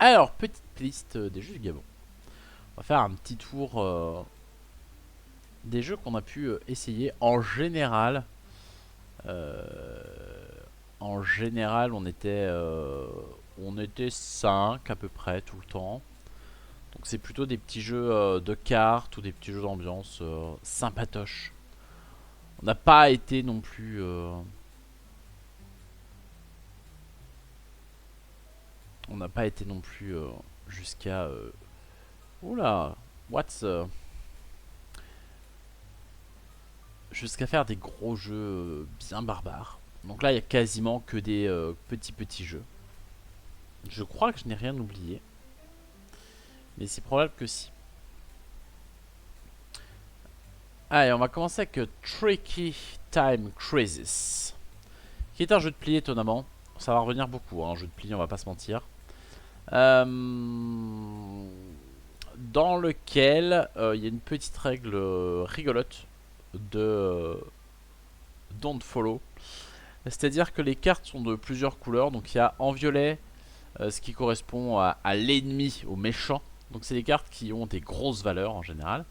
Alors, petite liste des jeux du Gabon. On va faire un petit tour des jeux qu'on a pu essayer en général. euh, on était 5 à peu près tout le temps. Donc c'est plutôt des petits jeux de cartes ou des petits jeux d'ambiance sympatoches. On n'a pas été non plus on n'a pas été non plus jusqu'à oula, what's jusqu'à faire des gros jeux bien barbares. Donc là, il y a quasiment que des petits jeux. Je crois que je n'ai rien oublié, mais c'est probable que si. Allez, on va commencer avec Tricky Time Crisis, qui est un jeu de pli étonnamment. Ça va revenir beaucoup, hein, un jeu de pli, on va pas se mentir. Euh, dans lequel il y a une petite règle rigolote de Don't Follow. C'est-à-dire que les cartes sont de plusieurs couleurs. Donc il y a en violet ce qui correspond à l'ennemi, au méchant. Donc c'est des cartes qui ont des grosses valeurs en général.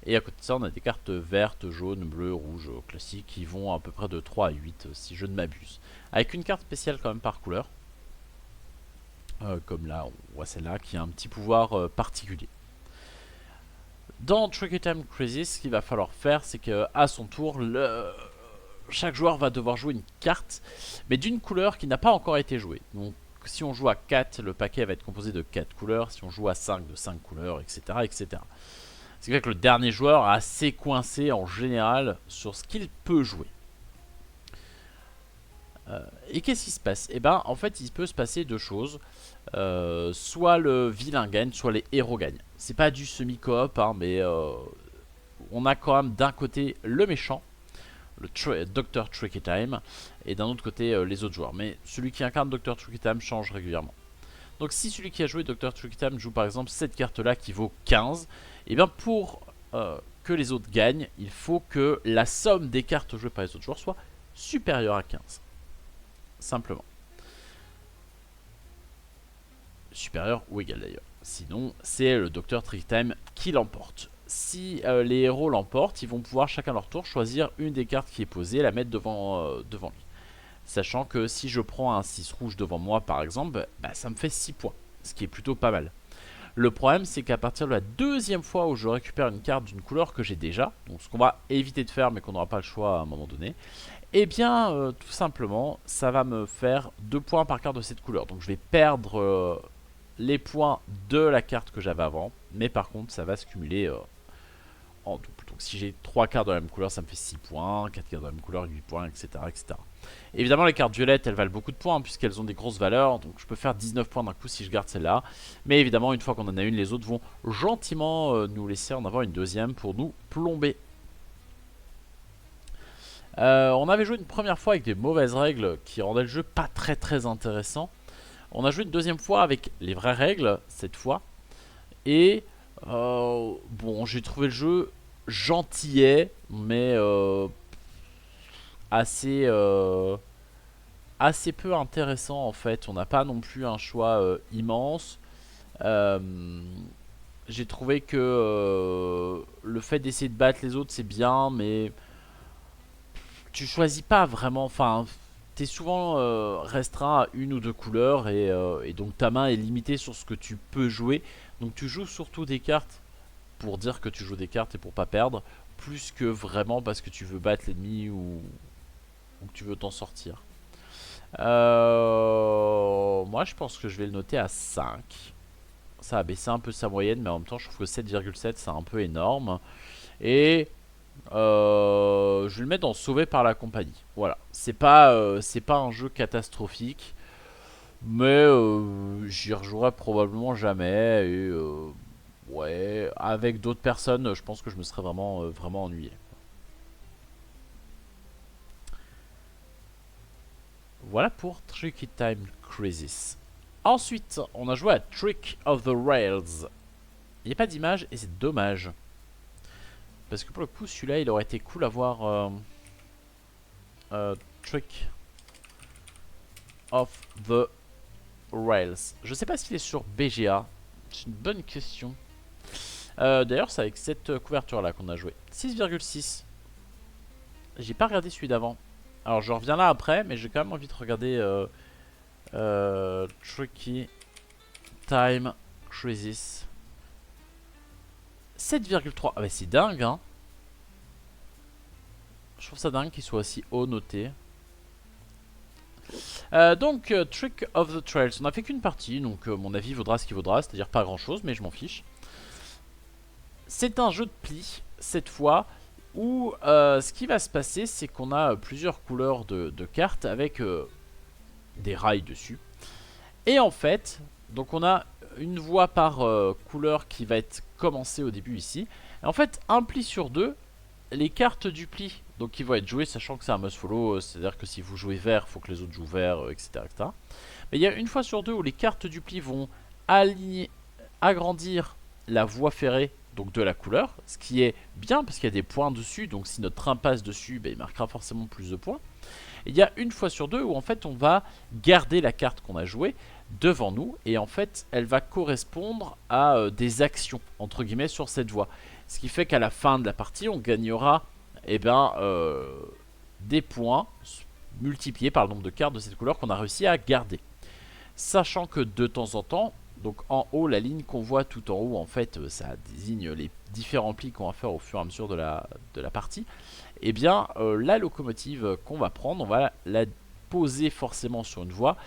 Et à côté de ça, on a des cartes vertes, jaunes, bleues, rouges, classiques, qui vont à peu près de 3 à 8, si je ne m'abuse. Avec une carte spéciale quand même par couleur. Comme là, on voit celle-là, qui a un petit pouvoir particulier. Dans Tricky Time Crisis, ce qu'il va falloir faire, c'est qu'à son tour, chaque joueur va devoir jouer une carte, mais d'une couleur qui n'a pas encore été jouée. Donc si on joue à 4, le paquet va être composé de 4 couleurs. Si on joue à 5, de 5 couleurs, etc. etc. C'est vrai que le dernier joueur est assez coincé en général sur ce qu'il peut jouer. Et qu'est-ce qui se passe? Et ben en fait il peut se passer deux choses. Soit le vilain gagne, soit les héros gagnent. C'est pas du semi-coop, hein, mais on a quand même d'un côté le méchant, le Dr. Tricky Time, et d'un autre côté les autres joueurs. Mais celui qui incarne Dr. Tricky Time change régulièrement. Donc si celui qui a joué Dr. Tricky Time joue par exemple cette carte là qui vaut 15, et bien pour que les autres gagnent, il faut que la somme des cartes jouées par les autres joueurs soit supérieure à 15. Simplement. Supérieur ou égal d'ailleurs. Sinon, c'est le Dr. Trick Time qui l'emporte. Si les héros l'emportent, ils vont pouvoir chacun leur tour choisir une des cartes qui est posée et la mettre devant lui. Sachant que si je prends un 6 rouge devant moi par exemple, bah, ça me fait 6 points, ce qui est plutôt pas mal. Le problème c'est qu'à partir de la deuxième fois où je récupère une carte d'une couleur que j'ai déjà, donc ce qu'on va éviter de faire mais qu'on n'aura pas le choix à un moment donné, et bien tout simplement ça va me faire 2 points par carte de cette couleur. Donc je vais perdre les points de la carte que j'avais avant, mais par contre ça va se cumuler en double. Donc si j'ai 3 cartes de la même couleur, ça me fait 6 points, 4 cartes de la même couleur, 8 points, etc. etc. Évidemment les cartes violettes elles valent beaucoup de points, hein, puisqu'elles ont des grosses valeurs, donc je peux faire 19 points d'un coup si je garde celle-là. Mais évidemment une fois qu'on en a une, les autres vont gentiment nous laisser en avoir une deuxième pour nous plomber. On avait joué une première fois avec des mauvaises règles qui rendaient le jeu pas très intéressant. On a joué une deuxième fois avec les vraies règles cette fois. Et bon, j'ai trouvé le jeu gentillet, mais assez, assez peu intéressant en fait. On n'a pas non plus un choix immense. Euh, j'ai trouvé que le fait d'essayer de battre les autres c'est bien, mais tu choisis pas vraiment. Enfin, t'es souvent restreint à une ou deux couleurs et donc ta main est limitée sur ce que tu peux jouer. Donc tu joues surtout des cartes pour dire que tu joues des cartes et pour pas perdre, plus que vraiment parce que tu veux battre l'ennemi ou que tu veux t'en sortir. Moi je pense que je vais le noter à 5. Ça a baissé un peu sa moyenne, mais en même temps je trouve que 7,7 c'est un peu énorme. Et je vais le mettre dans Sauvé par la compagnie. Voilà, c'est pas un jeu catastrophique, mais j'y rejouerai probablement jamais. Et ouais, avec d'autres personnes, je pense que je me serais vraiment ennuyé. Voilà pour Tricky Time Crisis. Ensuite, on a joué à Trick of the Rails. Il n'y a pas d'image et c'est dommage. Parce que pour le coup, celui-là, il aurait été cool à voir. Trick of the Rails. Je sais pas s'il est sur BGA. C'est une bonne question. D'ailleurs, c'est avec cette couverture là qu'on a joué. 6,6. J'ai pas regardé celui d'avant. Alors je reviens là après, mais j'ai quand même envie de regarder Tricky Time Crisis. 7,3. Ah bah c'est dingue hein. Je trouve ça dingue qu'il soit aussi haut noté. Donc Trick of the Trails. On a fait qu'une partie, donc mon avis vaudra ce qu'il vaudra, c'est-à-dire pas grand chose, mais je m'en fiche. C'est un jeu de pli, cette fois, où ce qui va se passer, c'est qu'on a plusieurs couleurs de cartes avec des rails dessus. Et en fait, donc on a une voie par couleur qui va être commencée au début ici. Et en fait, un pli sur deux, les cartes du pli, donc qui vont être jouées, sachant que c'est un must follow, c'est-à-dire que si vous jouez vert, il faut que les autres jouent vert, etc., etc. Mais il y a une fois sur deux où les cartes du pli vont aligner, agrandir la voie ferrée donc de la couleur, ce qui est bien parce qu'il y a des points dessus, donc si notre train passe dessus, ben, il marquera forcément plus de points. Et il y a une fois sur deux où en fait on va garder la carte qu'on a jouée devant nous et en fait elle va correspondre à des actions entre guillemets sur cette voie. Ce qui fait qu'à la fin de la partie on gagnera des points multipliés par le nombre de cartes de cette couleur qu'on a réussi à garder. Sachant que de temps en temps, donc en haut, la ligne qu'on voit tout en haut, en fait, ça désigne les différents plis qu'on va faire au fur et à mesure de la partie. Et bien, la locomotive qu'on va prendre, on va la poser forcément sur une voie.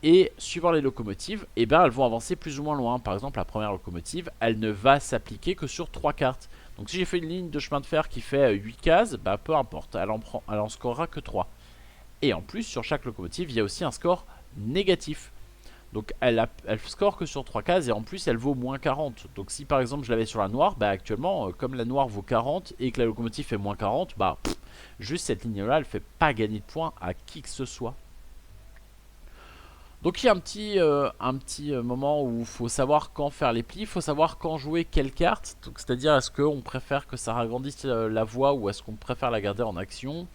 Et suivant les locomotives, eh bien, elles vont avancer plus ou moins loin. Par exemple, la première locomotive, elle ne va s'appliquer que sur 3 cartes. Donc si j'ai fait une ligne de chemin de fer qui fait 8 cases, bah, peu importe, elle en scorera que 3. Et en plus, sur chaque locomotive, il y a aussi un score négatif. Donc elle score que sur 3 cases et en plus elle vaut moins 40. Donc si par exemple je l'avais sur la noire, bah actuellement comme la noire vaut 40 et que la locomotive fait moins 40, bah juste cette ligne là elle fait pas gagner de points à qui que ce soit. Donc il y a un petit moment où il faut savoir quand faire les plis, il faut savoir quand jouer quelle carte. Donc c'est-à-dire est-ce qu'on préfère que ça ragrandisse la voie ou est-ce qu'on préfère la garder en action.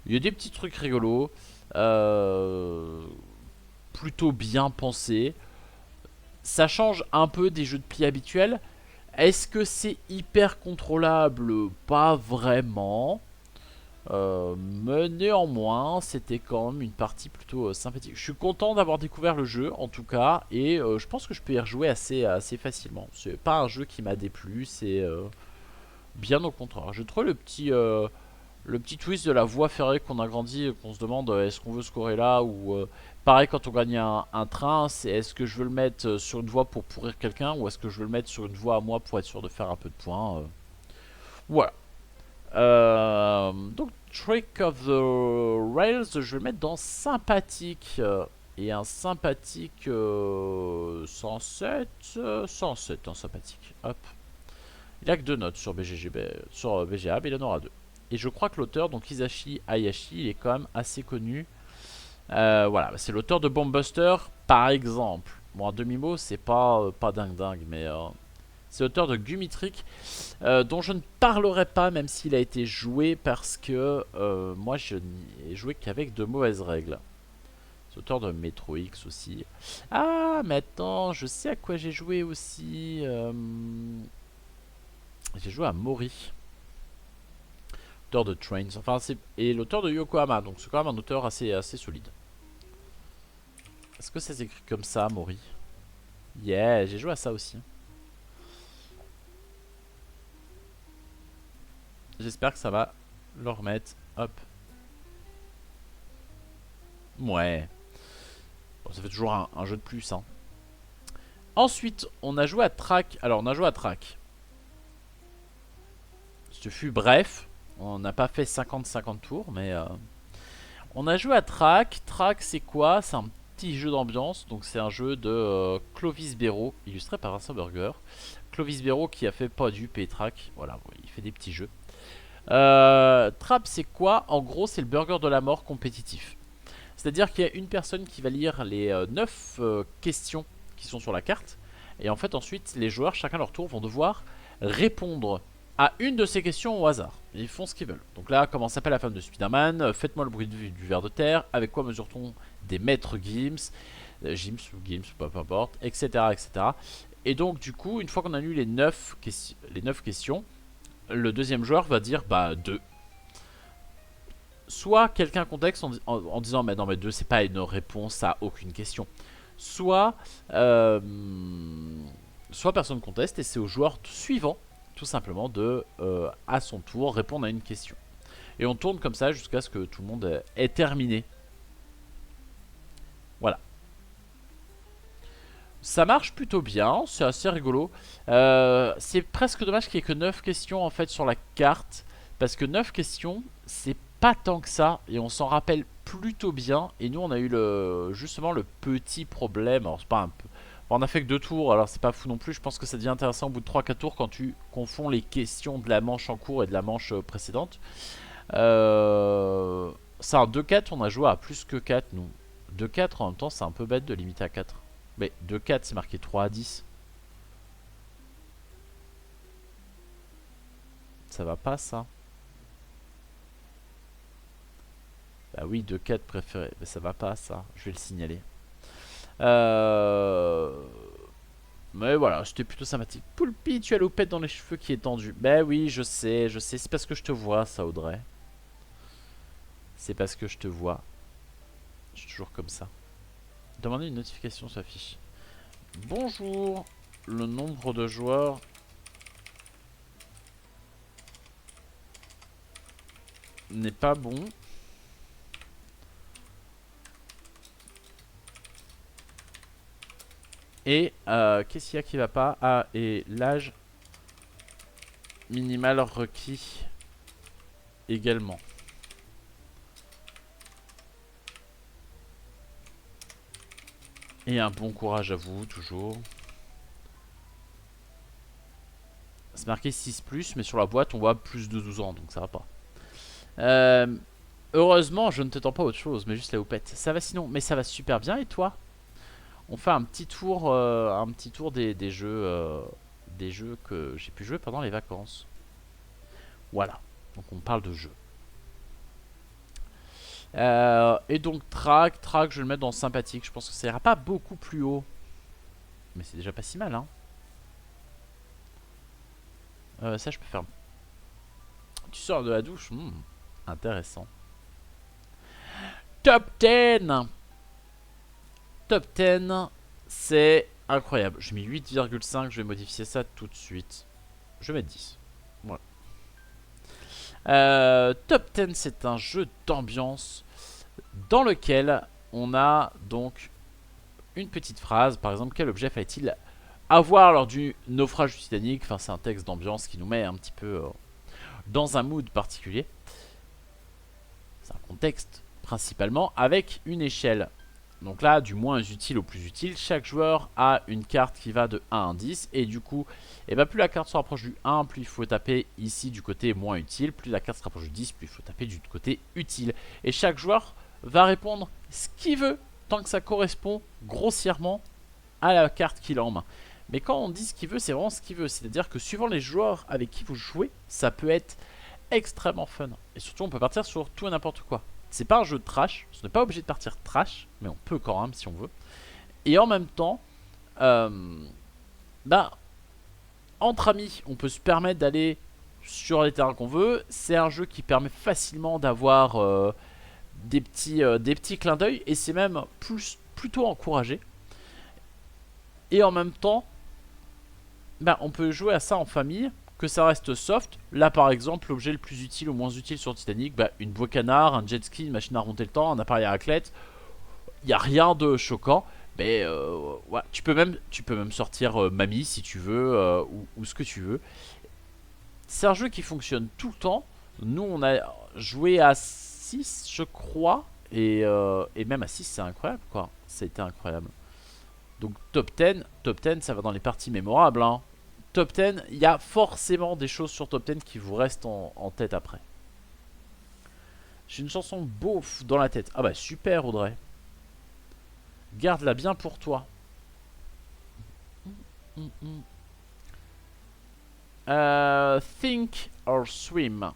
Il y a des petits trucs rigolos. Plutôt bien pensé. Ça change un peu des jeux de pli habituels. Est-ce que c'est hyper contrôlable? Pas vraiment. Mais néanmoins, c'était quand même une partie plutôt sympathique. Je suis content d'avoir découvert le jeu, en tout cas. Et je pense que je peux y rejouer assez facilement. C'est pas un jeu qui m'a déplu, c'est bien au contraire. Je trouve le petit twist de la voie ferrée qu'on a grandi, qu'on se demande est-ce qu'on veut scorer là ou pareil quand on gagne un train, c'est est-ce que je veux le mettre sur une voie pour pourrir quelqu'un ou est-ce que je veux le mettre sur une voie à moi pour être sûr de faire un peu de points. Voilà. Donc Trick of the Rails, je vais le mettre dans sympathique et un sympathique 107, 107 en sympathique. Hop. Il a que 2 notes sur sur BGA, mais il en aura 2. Et je crois que l'auteur, donc Hisashi Hayashi, il est quand même assez connu. Voilà, c'est l'auteur de Bomb Buster, par exemple. Bon, un demi-mot, c'est pas dingue, mais c'est l'auteur de Gumitrick, dont je ne parlerai pas, même s'il a été joué, parce que moi, je n'ai joué qu'avec de mauvaises règles. C'est l'auteur de Metro X aussi. Ah, mais attends, je sais à quoi j'ai joué aussi. J'ai joué à Mori. Auteur de Trains, enfin et l'auteur de Yokohama, donc c'est quand même un auteur assez solide. Est-ce que ça s'écrit comme ça, Mori? Yeah, j'ai joué à ça aussi. J'espère que ça va le remettre. Hop. Ouais. Bon, ça fait toujours un jeu de plus. Hein. Ensuite, on a joué à Track. Alors, on a joué à Track. Ce fut bref. On n'a pas fait 50-50 tours, mais... On a joué à Track. Track, c'est quoi? C'est un petit jeu d'ambiance. Donc, c'est un jeu de Clovis Béraud, illustré par Vincent Burger. Clovis Béraud qui a fait pas dupe et Track. Voilà, il fait des petits jeux. Trap, c'est quoi? En gros, c'est le burger de la mort compétitif. C'est-à-dire qu'il y a une personne qui va lire les 9 questions qui sont sur la carte. Et en fait, ensuite, les joueurs, chacun leur tour, vont devoir répondre à une de ces questions au hasard. Ils font ce qu'ils veulent. Donc là, comment s'appelle la femme de Spider-Man? Faites-moi le bruit du ver de terre. Avec quoi mesure-t-on des mètres Gims? Gims ou Gims, peu importe, etc., etc. Et donc du coup, une fois qu'on a lu les 9 questions, le deuxième joueur va dire bah 2. Soit quelqu'un contexte en disant mais non mais 2 c'est pas une réponse à aucune question. Soit, euh, soit personne conteste et c'est au joueur suivant tout simplement de à son tour répondre à une question. Et on tourne comme ça jusqu'à ce que tout le monde ait terminé. Voilà. Ça marche plutôt bien, c'est assez rigolo. C'est presque dommage qu'il n'y ait que 9 questions en fait sur la carte. Parce que 9 questions, c'est pas tant que ça. Et on s'en rappelle plutôt bien. Et nous, on a eu justement le petit problème. Alors, c'est pas un peu. On a fait que 2 tours, alors c'est pas fou non plus. Je pense que ça devient intéressant au bout de 3-4 tours quand tu confonds les questions de la manche en cours et de la manche précédente. Ça, en 2-4, on a joué à plus que 4 nous. 2-4 en même temps, c'est un peu bête de limiter à 4. Mais 2-4, c'est marqué 3-10. Ça va pas ça? Bah oui, 2-4 préféré. Mais ça va pas ça. Je vais le signaler. Mais voilà, c'était plutôt sympathique. Poulpi, tu as l'opette dans les cheveux qui est tendu. Bah oui, je sais, je sais. C'est parce que je te vois, ça, Audrey. C'est parce que je te vois. Je suis toujours comme ça. Demandez une notification s'affiche. Bonjour. Le nombre de joueurs n'est pas bon. Et qu'est-ce qu'il y a qui va pas? Ah, et l'âge minimal requis également. Et un bon courage à vous, toujours. C'est marqué 6+, mais sur la boîte, on voit plus de 12 ans, donc ça va pas. Heureusement, je ne t'attends pas autre chose, mais juste la houppette. Ça va sinon, mais ça va super bien, et toi? On fait un petit tour des jeux que j'ai pu jouer pendant les vacances. Voilà, donc on parle de jeux. Et donc track, je vais le mettre dans sympathique. Je pense que ça ira pas beaucoup plus haut. Mais c'est déjà pas si mal, hein. Ça, je peux faire. Tu sors de la douche, intéressant. Top 10. Top 10, c'est incroyable. J'ai mis 8,5, je vais modifier ça tout de suite. Je vais mettre 10. Voilà. Top 10, c'est un jeu d'ambiance dans lequel on a donc une petite phrase. Par exemple, quel objet fallait-il avoir lors du naufrage du Titanic? Enfin, c'est un texte d'ambiance qui nous met un petit peu dans un mood particulier. C'est un contexte principalement avec une échelle. Donc là, du moins utile au plus utile, chaque joueur a une carte qui va de 1 à 10. Et du coup, plus la carte se rapproche du 1, plus il faut taper ici du côté moins utile. Plus la carte se rapproche du 10, plus il faut taper du côté utile. Et chaque joueur va répondre ce qu'il veut, tant que ça correspond grossièrement à la carte qu'il a en main. Mais quand on dit ce qu'il veut, c'est vraiment ce qu'il veut. C'est-à-dire que suivant les joueurs avec qui vous jouez, ça peut être extrêmement fun. Et surtout, on peut partir sur tout et n'importe quoi. C'est pas un jeu de trash, on n'est pas obligé de partir trash, mais on peut quand même si on veut. Et en même temps, entre amis, on peut se permettre d'aller sur les terrains qu'on veut. C'est un jeu qui permet facilement d'avoir des petits clins d'œil, et c'est même plutôt encouragé. Et en même temps, on peut jouer à ça en famille, que ça reste soft. Là par exemple, l'objet le plus utile ou moins utile sur Titanic, une bouée canard, un jet ski, une machine à remonter le temps, un appareil à raclette. Il n'y a rien de choquant. Mais ouais, tu peux même sortir Mamie si tu veux, ou ce que tu veux. C'est un jeu qui fonctionne tout le temps. Nous on a joué à 6 je crois. Et même à 6 c'est incroyable quoi. C'était incroyable. Donc top 10 ça va dans les parties mémorables hein. Top 10, il y a forcément des choses sur Top 10 qui vous restent en tête après. J'ai une chanson beauf dans la tête. Ah bah super Audrey. Garde-la bien pour toi. Think or Swim.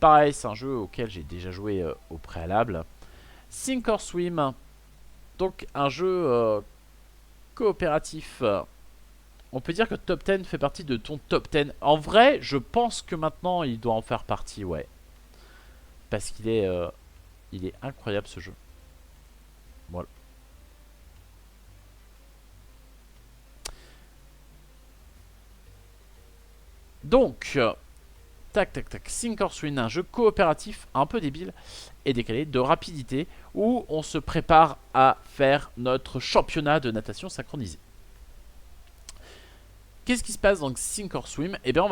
Pareil, c'est un jeu auquel j'ai déjà joué au préalable. Think or Swim, Donc un jeu coopératif. On peut dire que Top 10 fait partie de ton Top 10. En vrai, je pense que maintenant il doit en faire partie, ouais. Parce il est incroyable ce jeu. Voilà. Donc, tac tac tac, Sink or Swim, un jeu coopératif un peu débile et décalé de rapidité où on se prépare à faire notre championnat de natation synchronisé. Qu'est-ce qui se passe dans Sink or Swim? Eh bien,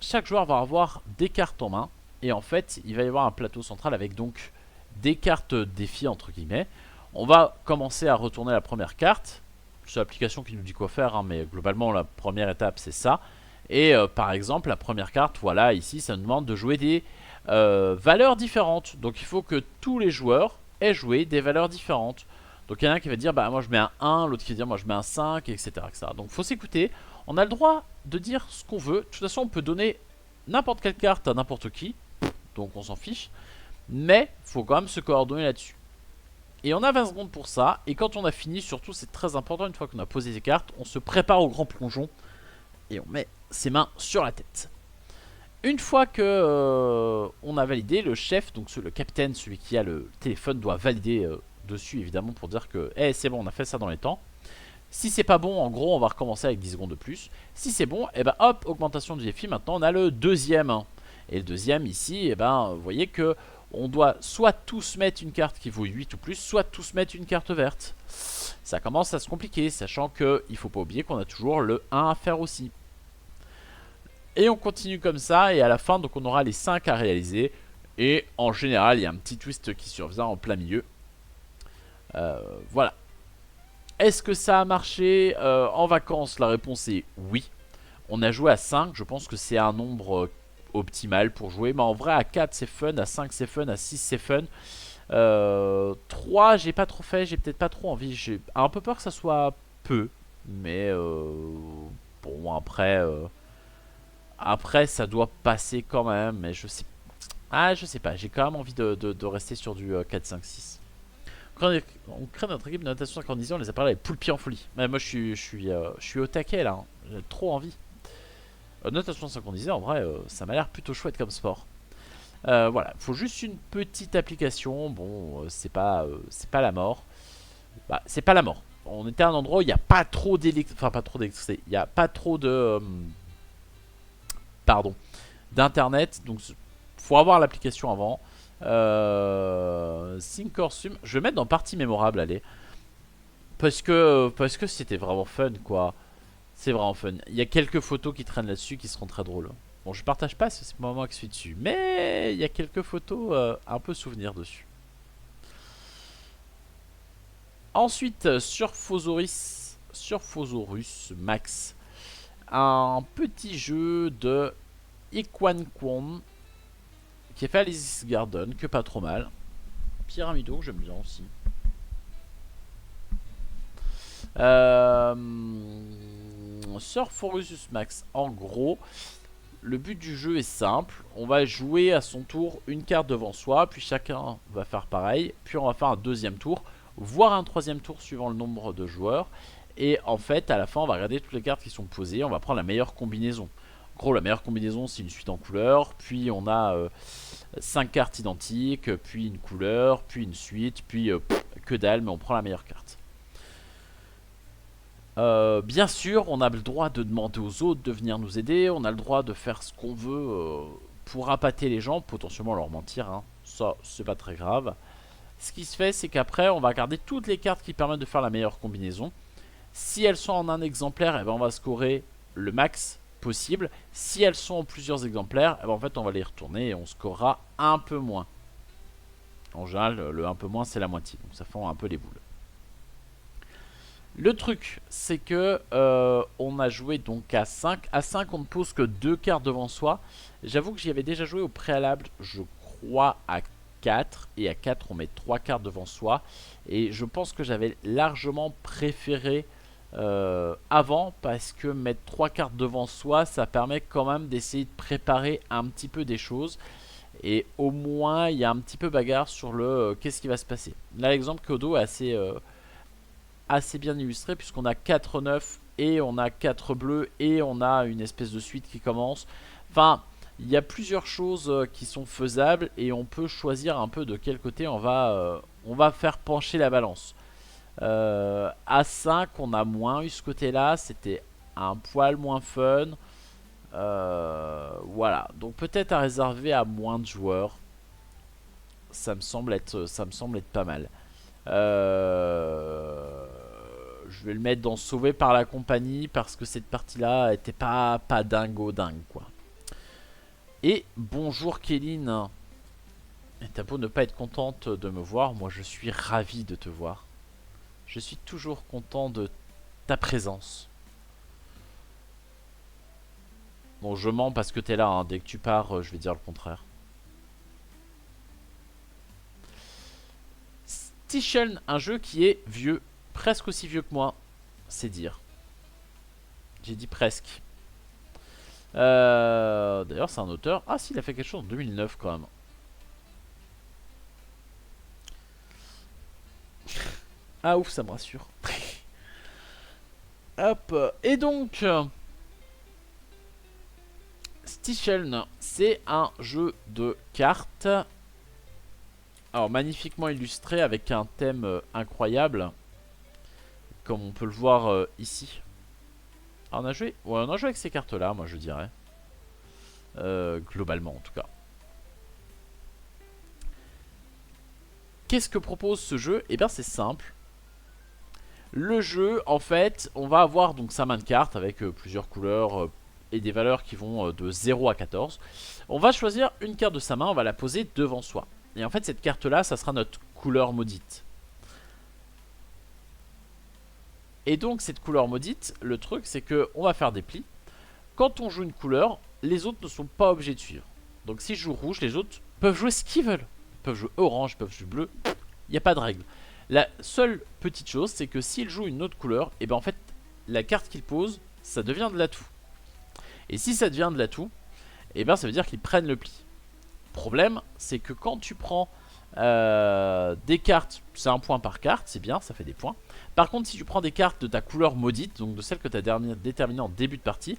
chaque joueur va avoir des cartes en main et en fait, il va y avoir un plateau central avec donc des cartes défis entre guillemets. On va commencer à retourner la première carte. C'est l'application qui nous dit quoi faire, hein, mais globalement, la première étape, c'est ça. Et par exemple, la première carte, voilà, ici, ça nous demande de jouer des valeurs différentes. Donc il faut que tous les joueurs aient joué des valeurs différentes. Donc il y en a un qui va dire, bah moi je mets un 1, l'autre qui va dire, moi je mets un 5, etc. etc. Donc il faut s'écouter. On a le droit de dire ce qu'on veut. De toute façon, on peut donner n'importe quelle carte à n'importe qui. Donc on s'en fiche. Mais il faut quand même se coordonner là-dessus. Et on a 20 secondes pour ça. Et quand on a fini, surtout c'est très important, une fois qu'on a posé les cartes, on se prépare au grand plongeon. Et on met ses mains sur la tête. Une fois que on a validé, le chef, donc le capitaine, celui qui a le téléphone, doit valider dessus évidemment pour dire que hey, c'est bon, on a fait ça dans les temps. Si c'est pas bon, en gros, on va recommencer avec 10 secondes de plus. Si c'est bon, et ben hop, augmentation du défi. Maintenant, on a le deuxième. Et le deuxième ici, et ben, vous voyez que on doit soit tous mettre une carte qui vaut 8 ou plus, soit tous mettre une carte verte. Ça commence à se compliquer, sachant qu'il ne faut pas oublier qu'on a toujours le 1 à faire aussi. Et on continue comme ça, et à la fin, donc on aura les 5 à réaliser. Et en général, il y a un petit twist qui survient en plein milieu. Voilà. Est-ce que ça a marché en vacances? La réponse est oui. On a joué à 5, je pense que c'est un nombre optimal pour jouer. Mais en vrai, à 4 c'est fun, à 5 c'est fun, à 6 c'est fun. 3 j'ai pas trop fait, j'ai peut-être pas trop envie. J'ai un peu peur que ça soit peu. Mais bon, après ça doit passer quand même. Mais je sais, je sais pas, j'ai quand même envie de rester sur du 4, 5, 6. On crée notre équipe de natation synchronisée, on les a parlé avec Poulpi en folie. Mais moi je suis au taquet là, hein. J'ai trop envie. Natation synchronisée, en vrai, ça m'a l'air plutôt chouette comme sport. Voilà, il faut juste une petite application. Bon, c'est pas la mort. Bah, c'est pas la mort. On était à un endroit où il n'y a pas trop d'électricité. Enfin, pas trop d'électricité. Il n'y a pas trop de. Pardon. D'internet. Donc, faut avoir l'application avant. Sink or Swim. Je vais mettre dans partie mémorable, allez. Parce que c'était vraiment fun, quoi. C'est vraiment fun. Il y a quelques photos qui traînent là-dessus qui seront très drôles. Bon, je partage pas, c'est pas moi qui suis dessus. Mais il y a quelques photos un peu souvenirs dessus. Ensuite, Surfosaurus Max. Un petit jeu de Iquan Kwon qui est fait à l'Isis Garden, que pas trop mal. Pyramido, j'aime bien aussi. Surfosaurus Max, en gros, le but du jeu est simple. On va jouer à son tour une carte devant soi, puis chacun va faire pareil, puis on va faire un deuxième tour, voire un troisième tour suivant le nombre de joueurs. Et en fait, à la fin, on va regarder toutes les cartes qui sont posées, on va prendre la meilleure combinaison. En gros, la meilleure combinaison, c'est une suite en couleurs, puis on a 5 cartes identiques, puis une couleur, puis une suite, puis que dalle, mais on prend la meilleure carte. Bien sûr, on a le droit de demander aux autres de venir nous aider. On a le droit de faire ce qu'on veut pour appâter les gens, potentiellement leur mentir, hein. Ça, c'est pas très grave. Ce qui se fait, c'est qu'après, on va garder toutes les cartes qui permettent de faire la meilleure combinaison. Si elles sont en un exemplaire, eh ben, on va scorer le max possible. Si elles sont en plusieurs exemplaires, eh ben, en fait, on va les retourner et on scorera un peu moins. En général, le un peu moins, c'est la moitié. Donc ça fait un peu les boules. Le truc, c'est que on a joué donc à 5. À 5, on ne pose que 2 cartes devant soi. J'avoue que j'y avais déjà joué au préalable, je crois, à 4. Et à 4, on met 3 cartes devant soi. Et je pense que j'avais largement préféré avant, parce que mettre 3 cartes devant soi, ça permet quand même d'essayer de préparer un petit peu des choses. Et au moins, il y a un petit peu bagarre sur le qu'est-ce qui va se passer. Là, l'exemple Kodo est assez bien illustré puisqu'on a 4 9 et on a 4 bleus et on a une espèce de suite qui commence. Enfin, il y a plusieurs choses qui sont faisables et on peut choisir un peu de quel côté on va faire pencher la balance. À 5, on a moins eu ce côté-là, c'était un poil moins fun. Voilà, donc peut-être à réserver à moins de joueurs. Ça me semble être pas mal. Je vais le mettre dans sauvé par la compagnie parce que cette partie-là était pas dingo dingue quoi. Et bonjour Kéline. Et t'as beau ne pas être contente de me voir, moi je suis ravi de te voir. Je suis toujours content de ta présence. Bon, je mens parce que t'es là, hein. Dès que tu pars, je vais dire le contraire. Stichel, un jeu qui est vieux, presque aussi vieux que moi, c'est dire. J'ai dit presque. D'ailleurs, c'est un auteur. Ah, si, il a fait quelque chose en 2009 quand même. Ah, ouf, ça me rassure. Hop, et donc. Sticheln, c'est un jeu de cartes. Alors, magnifiquement illustré avec un thème incroyable. Comme on peut le voir ici. Ah, on a joué avec ces cartes-là, moi je dirais. Globalement, en tout cas. Qu'est-ce que propose ce jeu? Eh bien, c'est simple. Le jeu, en fait, on va avoir donc sa main de cartes avec plusieurs couleurs et des valeurs qui vont de 0 à 14. On va choisir une carte de sa main, on va la poser devant soi. Et en fait, cette carte-là, ça sera notre couleur maudite. Et donc, cette couleur maudite, le truc, c'est qu'on va faire des plis. Quand on joue une couleur, les autres ne sont pas obligés de suivre. Donc, si je joue rouge, les autres peuvent jouer ce qu'ils veulent. Ils peuvent jouer orange, ils peuvent jouer bleu. Il n'y a pas de règle. La seule petite chose, c'est que s'ils jouent une autre couleur, et ben en fait, la carte qu'ils posent, ça devient de l'atout. Et si ça devient de l'atout, et ben ça veut dire qu'ils prennent le pli. Problème, c'est que quand tu prends des cartes, c'est un point par carte, c'est bien, ça fait des points. Par contre, si tu prends des cartes de ta couleur maudite, donc de celle que tu as déterminée en début de partie,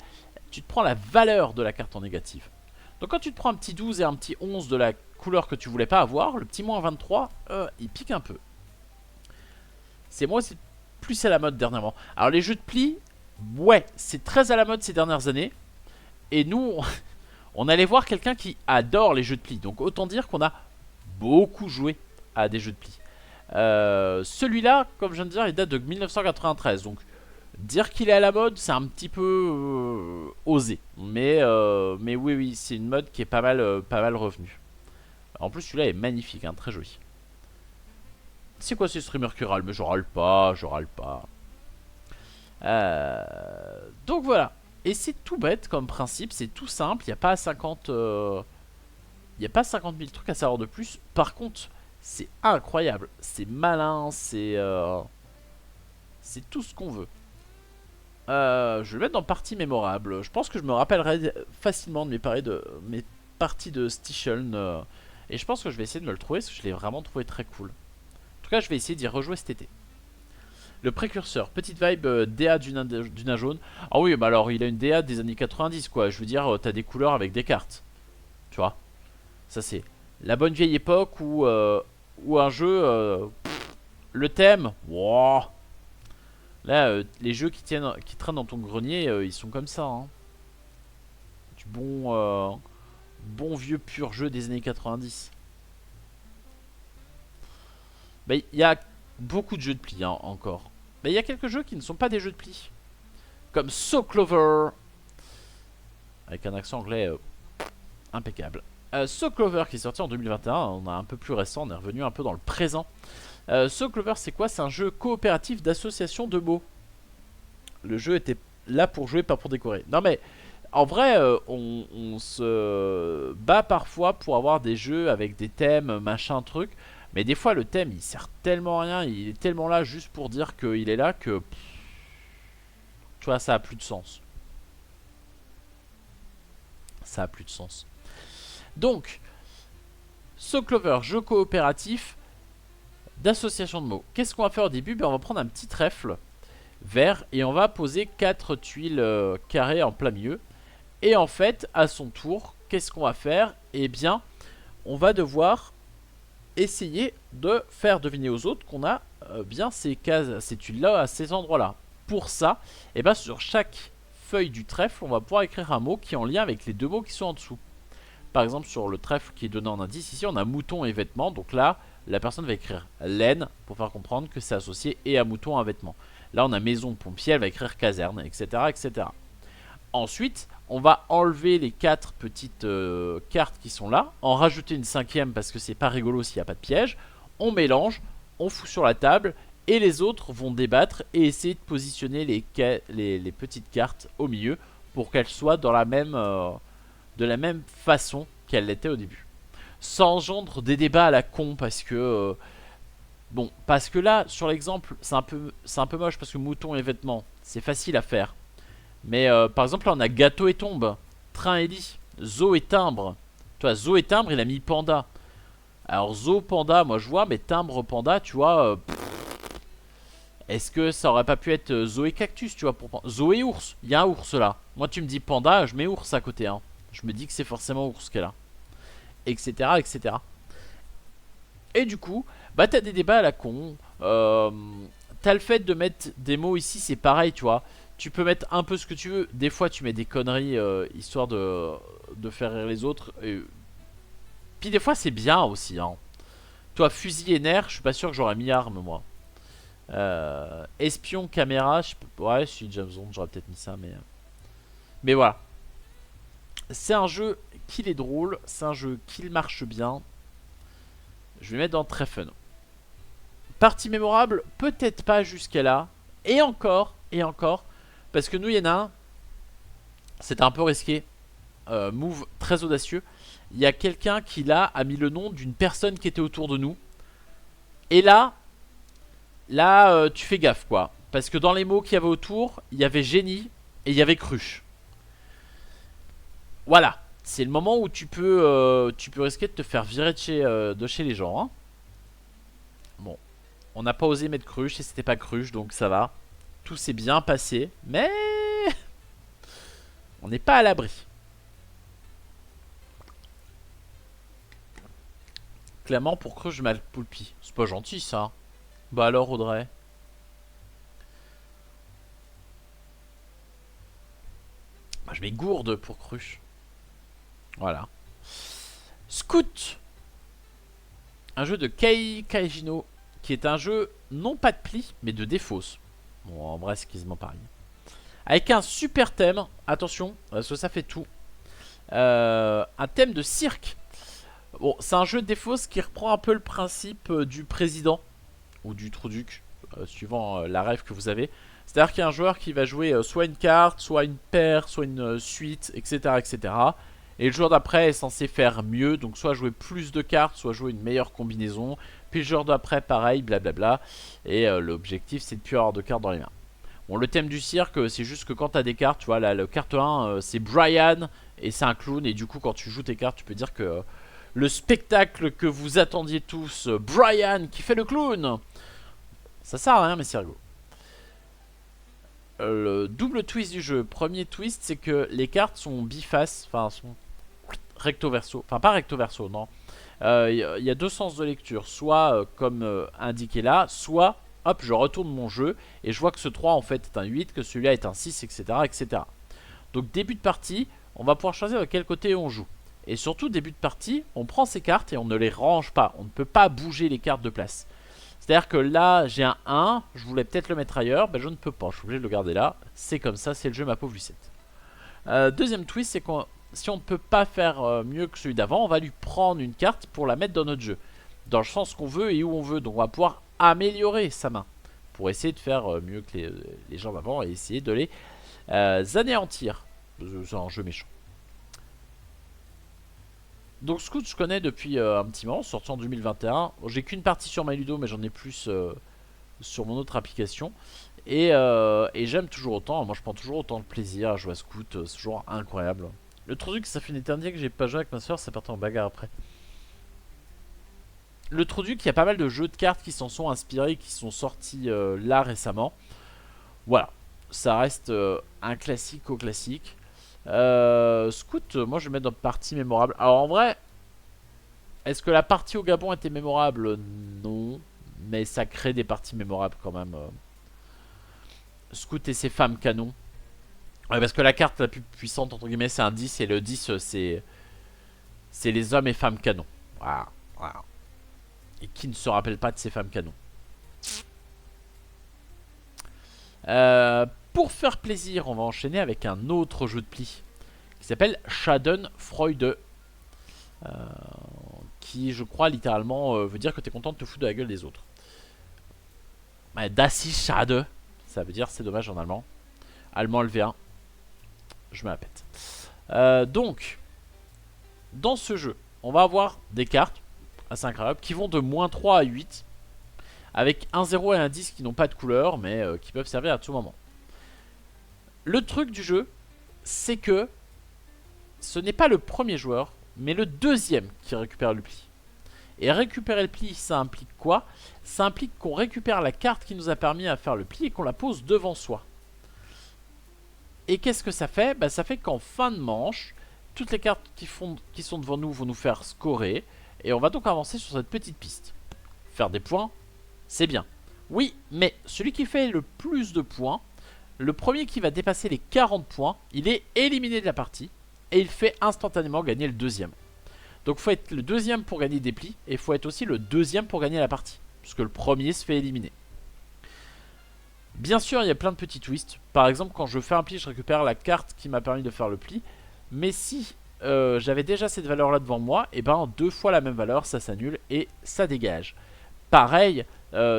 tu te prends la valeur de la carte en négative. Donc quand tu te prends un petit 12 et un petit 11 de la couleur que tu voulais pas avoir, le petit moins 23, il pique un peu. C'est moi, c'est plus à la mode dernièrement. Alors les jeux de plis, ouais, c'est très à la mode ces dernières années. Et nous, on allait voir quelqu'un qui adore les jeux de plis. Donc autant dire qu'on a beaucoup joué à des jeux de plis. Celui-là, comme je viens de dire, il date de 1993. Donc dire qu'il est à la mode, c'est un petit peu osé. Mais oui, c'est une mode qui est pas mal revenue. En plus, celui-là est magnifique, hein, très joli. C'est quoi ce streamer qui râle? Mais je râle pas, je râle pas. Donc voilà. Et c'est tout bête comme principe, c'est tout simple. Il n'y a pas 50 il n'y a pas 50 000 trucs à savoir de plus. Par contre, c'est incroyable. C'est malin, c'est tout ce qu'on veut. Je vais le mettre dans partie mémorable. Je pense que je me rappellerai facilement de mes parties de Sticheln. Et je pense que je vais essayer de me le trouver parce que je l'ai vraiment trouvé très cool. En tout cas, je vais essayer d'y rejouer cet été. Le précurseur, petite vibe DA du nain jaune. Ah oui, bah alors il a une DA des années 90 quoi. Je veux dire, t'as des couleurs avec des cartes. Tu vois? Ça c'est la bonne vieille époque où un jeu, le thème, wow. Là, les jeux qui traînent dans ton grenier, ils sont comme ça. Hein. Du bon vieux pur jeu des années 90. Bah, il y a beaucoup de jeux de plis hein, encore. Mais il y a quelques jeux qui ne sont pas des jeux de plis. Comme So Clover. Avec un accent anglais impeccable. So Clover qui est sorti en 2021. On a un peu plus récent, on est revenu un peu dans le présent. So Clover c'est quoi? C'est un jeu coopératif d'association de mots. Le jeu était là pour jouer, pas pour décorer. Non mais en vrai on se bat parfois pour avoir des jeux avec des thèmes machin truc. Mais des fois le thème il sert tellement à rien. Il est tellement là juste pour dire qu'il est là que tu vois ça a plus de sens. Ça a plus de sens. Donc So Clover, jeu coopératif. d'association de mots. Qu'est-ce qu'on va faire au début? Ben, on va prendre un petit trèfle vert et on va poser 4 tuiles carrées en plein milieu. Et en fait, à son tour, qu'est-ce qu'on va faire? Eh bien, on va devoir essayer de faire deviner aux autres qu'on a bien ces cases, ces tuiles-là à ces endroits-là. Pour ça, eh ben, sur chaque feuille du trèfle, on va pouvoir écrire un mot qui est en lien avec les deux mots qui sont en dessous. Par exemple, sur le trèfle qui est donné en indice, ici on a mouton et vêtements. Donc là, la personne va écrire laine pour faire comprendre que c'est associé et à mouton, à vêtements. Là, on a maison, pompier, elle va écrire caserne, etc. etc. Ensuite, on va enlever les 4 petites cartes qui sont là, en rajouter une 5e parce que c'est pas rigolo s'il n'y a pas de piège. On mélange, on fout sur la table et les autres vont débattre et essayer de positionner les petites cartes au milieu pour qu'elles soient dans de la même façon qu'elles l'étaient au début. Sans engendre des débats à la con parce que... bon, parce que là, sur l'exemple, c'est un peu moche parce que mouton et vêtements, c'est facile à faire. Mais par exemple, là, on a gâteau et tombe, train et lit, zoo et timbre. Toi, zoo et timbre, il a mis panda. Alors, zoo, panda, moi je vois, mais timbre, panda, tu vois. Est-ce que ça aurait pas pu être zoo et cactus, tu vois, pour zoo et ours? Il y a un ours là. Moi, tu me dis panda, je mets ours à côté, hein. Je me dis que c'est forcément ours qu'elle a. Etc, etc. Et du coup, bah, t'as des débats à la con. T'as le fait de mettre des mots ici, c'est pareil, tu vois. Tu peux mettre un peu ce que tu veux. Des fois, tu mets des conneries histoire de faire rire les autres. Et... puis des fois, c'est bien aussi. Hein. Toi, fusil et nerf, je suis pas sûr que j'aurais mis arme, moi. Espion, caméra, ouais, je suis James Bond, j'aurais peut-être mis ça, mais voilà. C'est un jeu qui est drôle, c'est un jeu qui marche bien. Je vais mettre dans très fun. Partie mémorable, peut-être pas jusqu'à là. Et encore, parce que nous, il y en a un. C'était un peu risqué. Move très audacieux. Il y a quelqu'un qui là a mis le nom d'une personne qui était autour de nous. Et là, tu fais gaffe quoi. Parce que dans les mots qu'il y avait autour, il y avait génie et il y avait cruche. Voilà. C'est le moment où tu peux risquer de te faire virer de chez les gens. Hein. Bon. On n'a pas osé mettre cruche et c'était pas cruche donc ça va. Tout s'est bien passé. Mais on n'est pas à l'abri. Clairement pour cruche je mets le poulpi. C'est pas gentil ça. Bah alors Audrey. Bah, je mets gourde pour cruche. Voilà. Scout. Un jeu de Kei Kaijino. Qui est un jeu non pas de pli mais de défausse. Bon en vrai c'est quasiment pareil. Avec un super thème. Attention parce que ça fait tout. Un thème de cirque. Bon c'est un jeu de défausse qui reprend un peu le principe du président. Ou du Trouduc. Suivant la rêve que vous avez. C'est-à-dire qu'il y a un joueur qui va jouer soit une carte, soit une paire, soit une suite, etc., etc. Et le joueur d'après est censé faire mieux, donc soit jouer plus de cartes, soit jouer une meilleure combinaison. Puis le joueur d'après, pareil, blablabla. Et l'objectif, c'est de plus avoir de cartes dans les mains. Bon, le thème du cirque, c'est juste que quand tu as des cartes, tu vois, là, le carte 1, c'est Brian, et c'est un clown. Et du coup, quand tu joues tes cartes, tu peux dire que le spectacle que vous attendiez tous, Brian qui fait le clown, ça sert à rien, mais c'est rigolo. Le double twist du jeu. Premier twist, c'est que les cartes sont bifaces, enfin sont recto verso, enfin pas recto verso, non. Il y a deux sens de lecture, soit comme indiqué là, soit hop, je retourne mon jeu et je vois que ce 3 en fait est un 8, que celui-là est un 6, etc., etc. Donc début de partie, on va pouvoir choisir de quel côté on joue. Et surtout début de partie, on prend ces cartes et on ne les range pas. On ne peut pas bouger les cartes de place. C'est-à-dire que là, j'ai un 1, je voulais peut-être le mettre ailleurs, ben je ne peux pas, je suis obligé de le garder là. C'est comme ça, c'est le jeu, ma pauvre Lucette. Deuxième twist, c'est que si on ne peut pas faire mieux que celui d'avant, on va lui prendre une carte pour la mettre dans notre jeu. Dans le sens qu'on veut et où on veut. Donc on va pouvoir améliorer sa main. Pour essayer de faire mieux que les gens d'avant et essayer de les anéantir. C'est un jeu méchant. Donc Scout je connais depuis un petit moment, sorti en 2021. J'ai qu'une partie sur MyLudo mais j'en ai plus sur mon autre application. Et j'aime toujours autant, moi je prends toujours autant de plaisir à jouer à Scout, c'est toujours incroyable. Le truc c'est que ça fait une éternité que j'ai pas joué avec ma soeur, c'est parti en bagarre après. Le Troduc, il y a pas mal de jeux de cartes qui s'en sont inspirés, qui sont sortis là récemment. Voilà, ça reste un classique au classique. Scout, moi je vais le mettre dans partie mémorable. Alors en vrai, est-ce que la partie au Gabon était mémorable? Non, mais ça crée des parties mémorables quand même. Scout et ses femmes canon. Ouais, parce que la carte la plus puissante, entre guillemets, c'est un 10. Et le 10, c'est les hommes et femmes canon. Voilà, voilà. Et qui ne se rappelle pas de ces femmes canons. Pour faire plaisir, on va enchaîner avec un autre jeu de pli qui s'appelle Schadenfreude. Qui, je crois, littéralement veut dire que t'es content de te foutre de la gueule des autres. Ouais, Das ist schade, ça veut dire c'est dommage en allemand. Allemand LV1, je me la pète. Donc, dans ce jeu, on va avoir des cartes assez incroyables qui vont de -3 à 8 avec un 0 et un 10 qui n'ont pas de couleur mais qui peuvent servir à tout moment. Le truc du jeu, c'est que ce n'est pas le premier joueur mais le deuxième qui récupère le pli. Et récupérer le pli, ça implique quoi? Ça implique qu'on récupère la carte qui nous a permis à faire le pli et qu'on la pose devant soi. Et qu'est-ce que ça fait? Bah, ça fait qu'en fin de manche, toutes les cartes qui sont devant nous vont nous faire scorer. Et on va donc avancer sur cette petite piste. Faire des points, c'est bien. Oui, mais celui qui fait le plus de points, le premier qui va dépasser les 40 points, il est éliminé de la partie. Et il fait instantanément gagner le deuxième. Donc il faut être le deuxième pour gagner des plis. Et il faut être aussi le deuxième pour gagner la partie. Puisque le premier se fait éliminer. Bien sûr, il y a plein de petits twists. Par exemple, quand je fais un pli, je récupère la carte qui m'a permis de faire le pli. Mais si j'avais déjà cette valeur-là devant moi, et ben 2 fois la même valeur, ça s'annule et ça dégage. Pareil,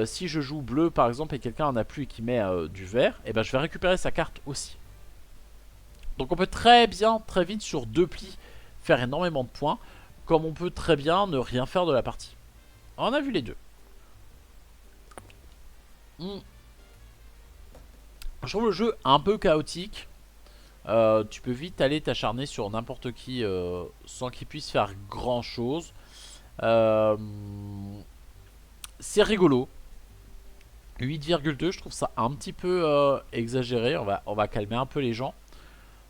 si je joue bleu par exemple et quelqu'un en a plus et qui met du vert, et ben je vais récupérer sa carte aussi. Donc on peut très bien, très vite sur 2 plis, faire énormément de points. Comme on peut très bien ne rien faire de la partie. On a vu les deux. Je trouve le jeu un peu chaotique. Tu peux vite aller t'acharner sur n'importe qui sans qu'il puisse faire grand chose. C'est rigolo. 8,2, je trouve ça un petit peu exagéré. On va calmer un peu les gens.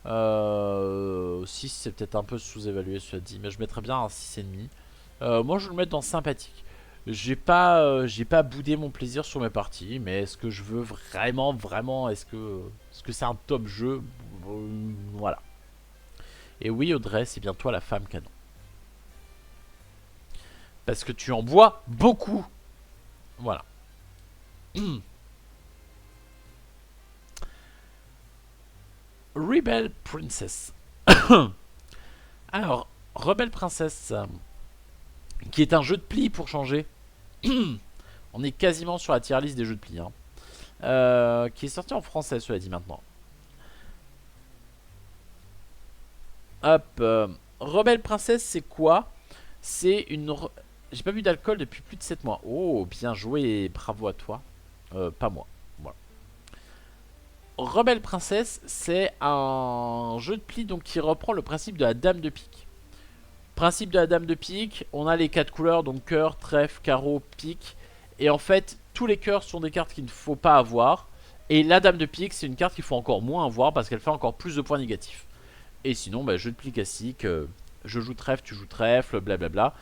6, c'est peut-être un peu sous-évalué, cela dit. Mais je mettrais bien un 6,5. Moi, je vais le mettre dans sympathique. J'ai pas boudé mon plaisir sur mes parties, mais est-ce que je veux vraiment, est-ce que c'est un top jeu? Voilà. Et oui, Audrey, c'est bien toi la femme canon. Parce que tu en bois beaucoup. Voilà. Rebel Princess. Alors, Rebel Princess, qui est un jeu de pli pour changer. On est quasiment sur la tier list des jeux de pli. Qui est sorti en français, cela dit maintenant. Hop. Rebelle Princesse, c'est quoi? C'est une... J'ai pas bu d'alcool depuis plus de 7 mois. Oh, bien joué, bravo à toi. Pas moi. Voilà. Rebelle Princesse, c'est un jeu de pli donc, qui reprend le principe de la dame de pique. Principe de la dame de pique, on a les 4 couleurs, donc cœur, trèfle, carreau, pique. Et en fait, tous les cœurs sont des cartes qu'il ne faut pas avoir. Et la dame de pique, c'est une carte qu'il faut encore moins avoir parce qu'elle fait encore plus de points négatifs. Et sinon, bah, jeu de pli classique, je joue trèfle, tu joues trèfle, blablabla.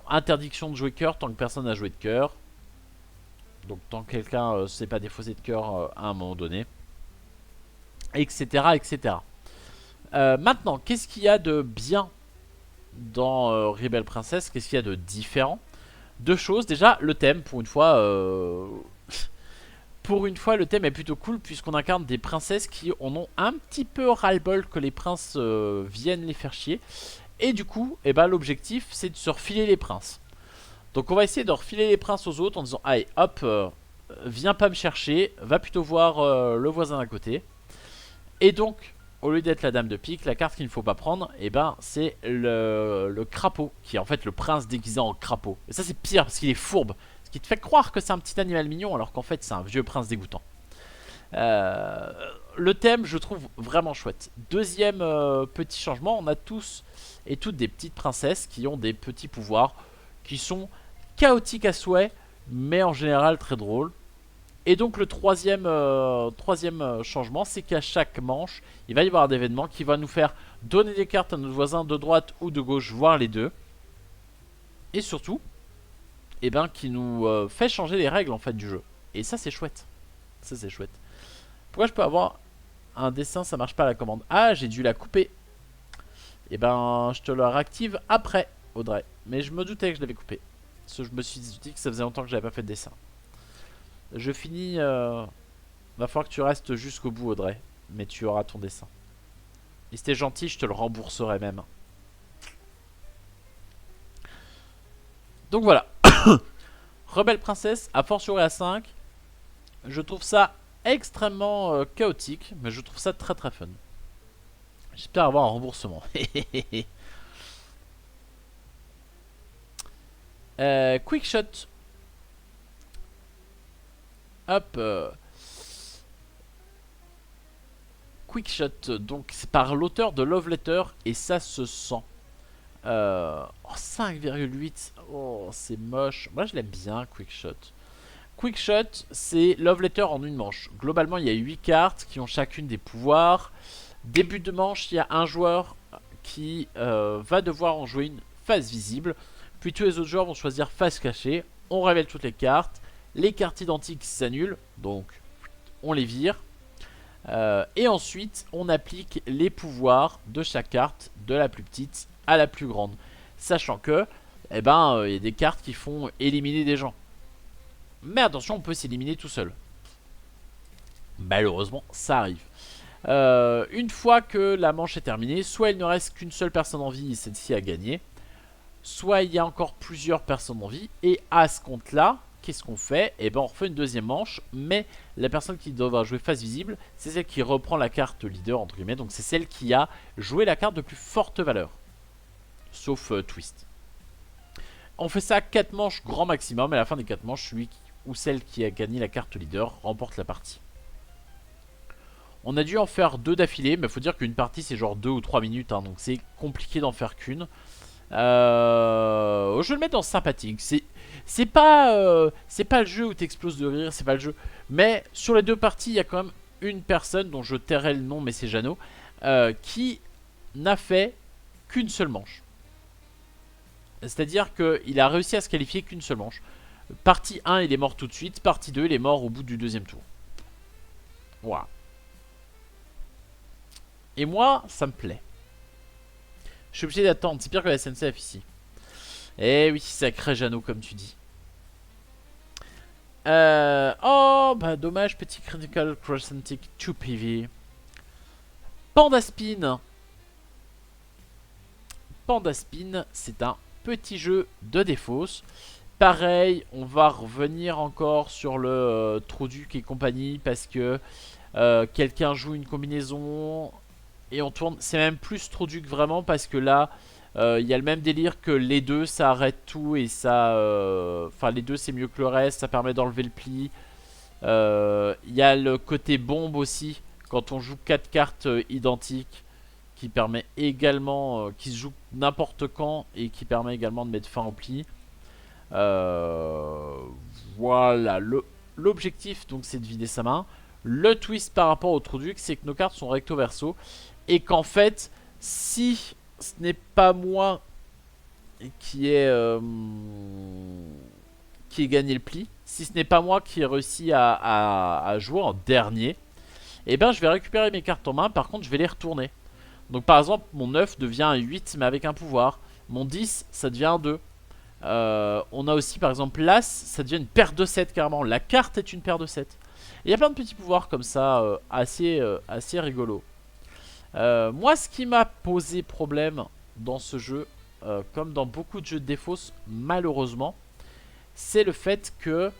Interdiction de jouer cœur tant que personne n'a joué de cœur. Donc tant que quelqu'un ne s'est pas défaussé de cœur à un moment donné. Etc. etc. Maintenant, qu'est-ce qu'il y a de bien dans Rebel Princess? Qu'est-ce qu'il y a de différent? Deux choses. Déjà, le thème, pour une fois... Pour une fois, le thème est plutôt cool puisqu'on incarne des princesses qui en ont un petit peu ras-le-bol que les princes viennent les faire chier. Et du coup, eh ben, l'objectif, c'est de se refiler les princes. Donc on va essayer de refiler les princes aux autres en disant allez, hop, viens pas me chercher, va plutôt voir le voisin d'à côté. Et donc, au lieu d'être la dame de pique, la carte qu'il ne faut pas prendre, eh ben, c'est le crapaud, qui est en fait le prince déguisé en crapaud. Et ça, c'est pire parce qu'il est fourbe. Ce qui te fait croire que c'est un petit animal mignon alors qu'en fait c'est un vieux prince dégoûtant. Le thème je trouve vraiment chouette. Deuxième petit changement, on a tous et toutes des petites princesses qui ont des petits pouvoirs qui sont chaotique à souhait, mais en général très drôle. Et donc le troisième changement, c'est qu'à chaque manche, il va y avoir un événement qui va nous faire donner des cartes à notre voisin de droite ou de gauche, voire les deux. Et surtout, eh ben, qui nous fait changer les règles en fait du jeu. Et ça c'est chouette. Ça c'est chouette. Pourquoi je peux avoir un dessin, ça marche pas à la commande? Ah, j'ai dû la couper. Et ben, je te la réactive après, Audrey. Mais je me doutais que je l'avais coupé. Parce que je me suis dit que ça faisait longtemps que j'avais pas fait de dessin. Je finis. Va falloir que tu restes jusqu'au bout, Audrey. Mais tu auras ton dessin. Et si t'es gentil, je te le rembourserai même. Donc voilà. Rebelle Princesse, à fortiori à 5. Je trouve ça extrêmement chaotique. Mais je trouve ça très très fun. J'espère avoir un remboursement. Quick shot. Hop. Quick shot. Donc c'est par l'auteur de Love Letter. Et ça se sent. 5,8. Oh, c'est moche. Moi je l'aime bien, Quick shot. Quick shot, c'est Love Letter en une manche. Globalement, il y a 8 cartes qui ont chacune des pouvoirs. Début de manche, il y a un joueur qui va devoir en jouer une face visible. Puis tous les autres joueurs vont choisir face cachée. On révèle toutes les cartes. Les cartes identiques s'annulent, donc on les vire. Et ensuite, on applique les pouvoirs de chaque carte, de la plus petite à la plus grande. Sachant que, eh ben, y a des cartes qui font éliminer des gens. Mais attention, on peut s'éliminer tout seul. Malheureusement, ça arrive. Une fois que la manche est terminée, soit il ne reste qu'une seule personne en vie et celle-ci a gagné, soit il y a encore plusieurs personnes en vie. Et à ce compte-là, qu'est-ce qu'on fait? Eh ben, on refait une deuxième manche, mais la personne qui devra jouer face visible, c'est celle qui reprend la carte leader, entre guillemets. Donc c'est celle qui a joué la carte de plus forte valeur. Sauf Twist. On fait ça 4 manches grand maximum. Et à la fin des 4 manches, celui ou celle qui a gagné la carte leader remporte la partie. On a dû en faire 2 d'affilée, mais il faut dire qu'une partie c'est genre 2 ou 3 minutes, hein, donc c'est compliqué d'en faire qu'une. Je vais le mettre dans sympathique. C'est pas le jeu où t'exploses de rire, c'est pas le jeu. Mais sur les 2 parties, il y a quand même une personne dont je tairai le nom, mais c'est Jeannot, qui n'a fait qu'une seule manche. C'est-à-dire qu'il a réussi à se qualifier qu'une seule manche. Partie 1, il est mort tout de suite. Partie 2, il est mort au bout du deuxième tour. Voilà. Et moi, ça me plaît. Je suis obligé d'attendre. C'est pire que la SNCF ici. Eh oui, sacré Jeannot, comme tu dis. Oh, bah dommage, petit Critical Crescentic 2 PV. Pandaspin. Pandaspin, c'est un petit jeu de défausse. Pareil, on va revenir encore sur le Trouduc et compagnie parce que quelqu'un joue une combinaison et on tourne. C'est même plus Trouduc vraiment parce que là, il y a le même délire que les deux, ça arrête tout et ça... Enfin, les deux, c'est mieux que le reste, ça permet d'enlever le pli. Il y a le côté bombe aussi, quand on joue 4 cartes identiques, qui permet également... qui se joue n'importe quand et qui permet également de mettre fin au pli. Voilà, l'objectif donc c'est de vider sa main. Le twist par rapport au Trouduc, c'est que nos cartes sont recto verso et qu'en fait, si ce n'est pas moi qui ai gagné le pli, si ce n'est pas moi qui ai réussi à jouer en dernier, et ben je vais récupérer mes cartes en main. Par contre, je vais les retourner. Donc par exemple, mon 9 devient un 8 mais avec un pouvoir. Mon 10, ça devient un 2. On a aussi par exemple l'As, ça devient une paire de 7 carrément. La carte est une paire de 7. Il y a plein de petits pouvoirs comme ça, assez rigolo. Moi, ce qui m'a posé problème dans ce jeu, comme dans beaucoup de jeux de défausse, malheureusement, c'est le fait que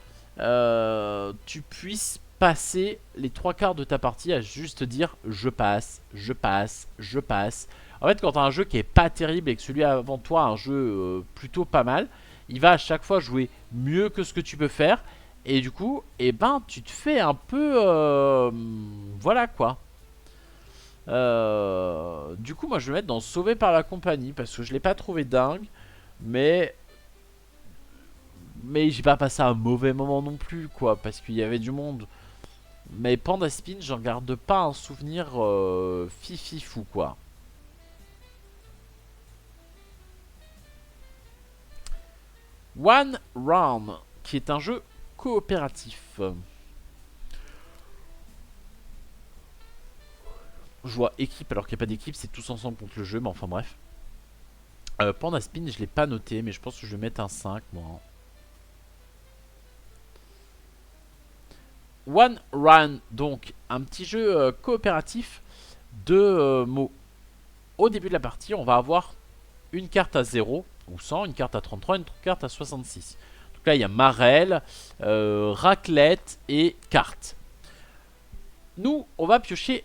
tu puisses passer les 3 quarts de ta partie à juste dire je passe, je passe, je passe. En fait, quand tu as un jeu qui est pas terrible et que celui avant toi a un jeu plutôt pas mal, il va à chaque fois jouer mieux que ce que tu peux faire. Et du coup, eh ben, tu te fais un peu... voilà quoi. Du coup, moi je vais mettre dans Sauvé par la compagnie parce que je l'ai pas trouvé dingue. Mais Mais j'ai pas passé un mauvais moment non plus, quoi, parce qu'il y avait du monde. Mais Panda Spin, j'en garde pas un souvenir fifi fou, quoi. One Round, qui est un jeu coopératif. Je vois équipe alors qu'il n'y a pas d'équipe, c'est tous ensemble contre le jeu, mais enfin bref. Panda Spin, je l'ai pas noté, mais je pense que je vais mettre un 5, moi. One Run, donc un petit jeu coopératif de mots. Au début de la partie, on va avoir une carte à 0 ou 100, une carte à 33, une carte à 66. Donc là, il y a Marelle, raclette et carte. Nous, on va piocher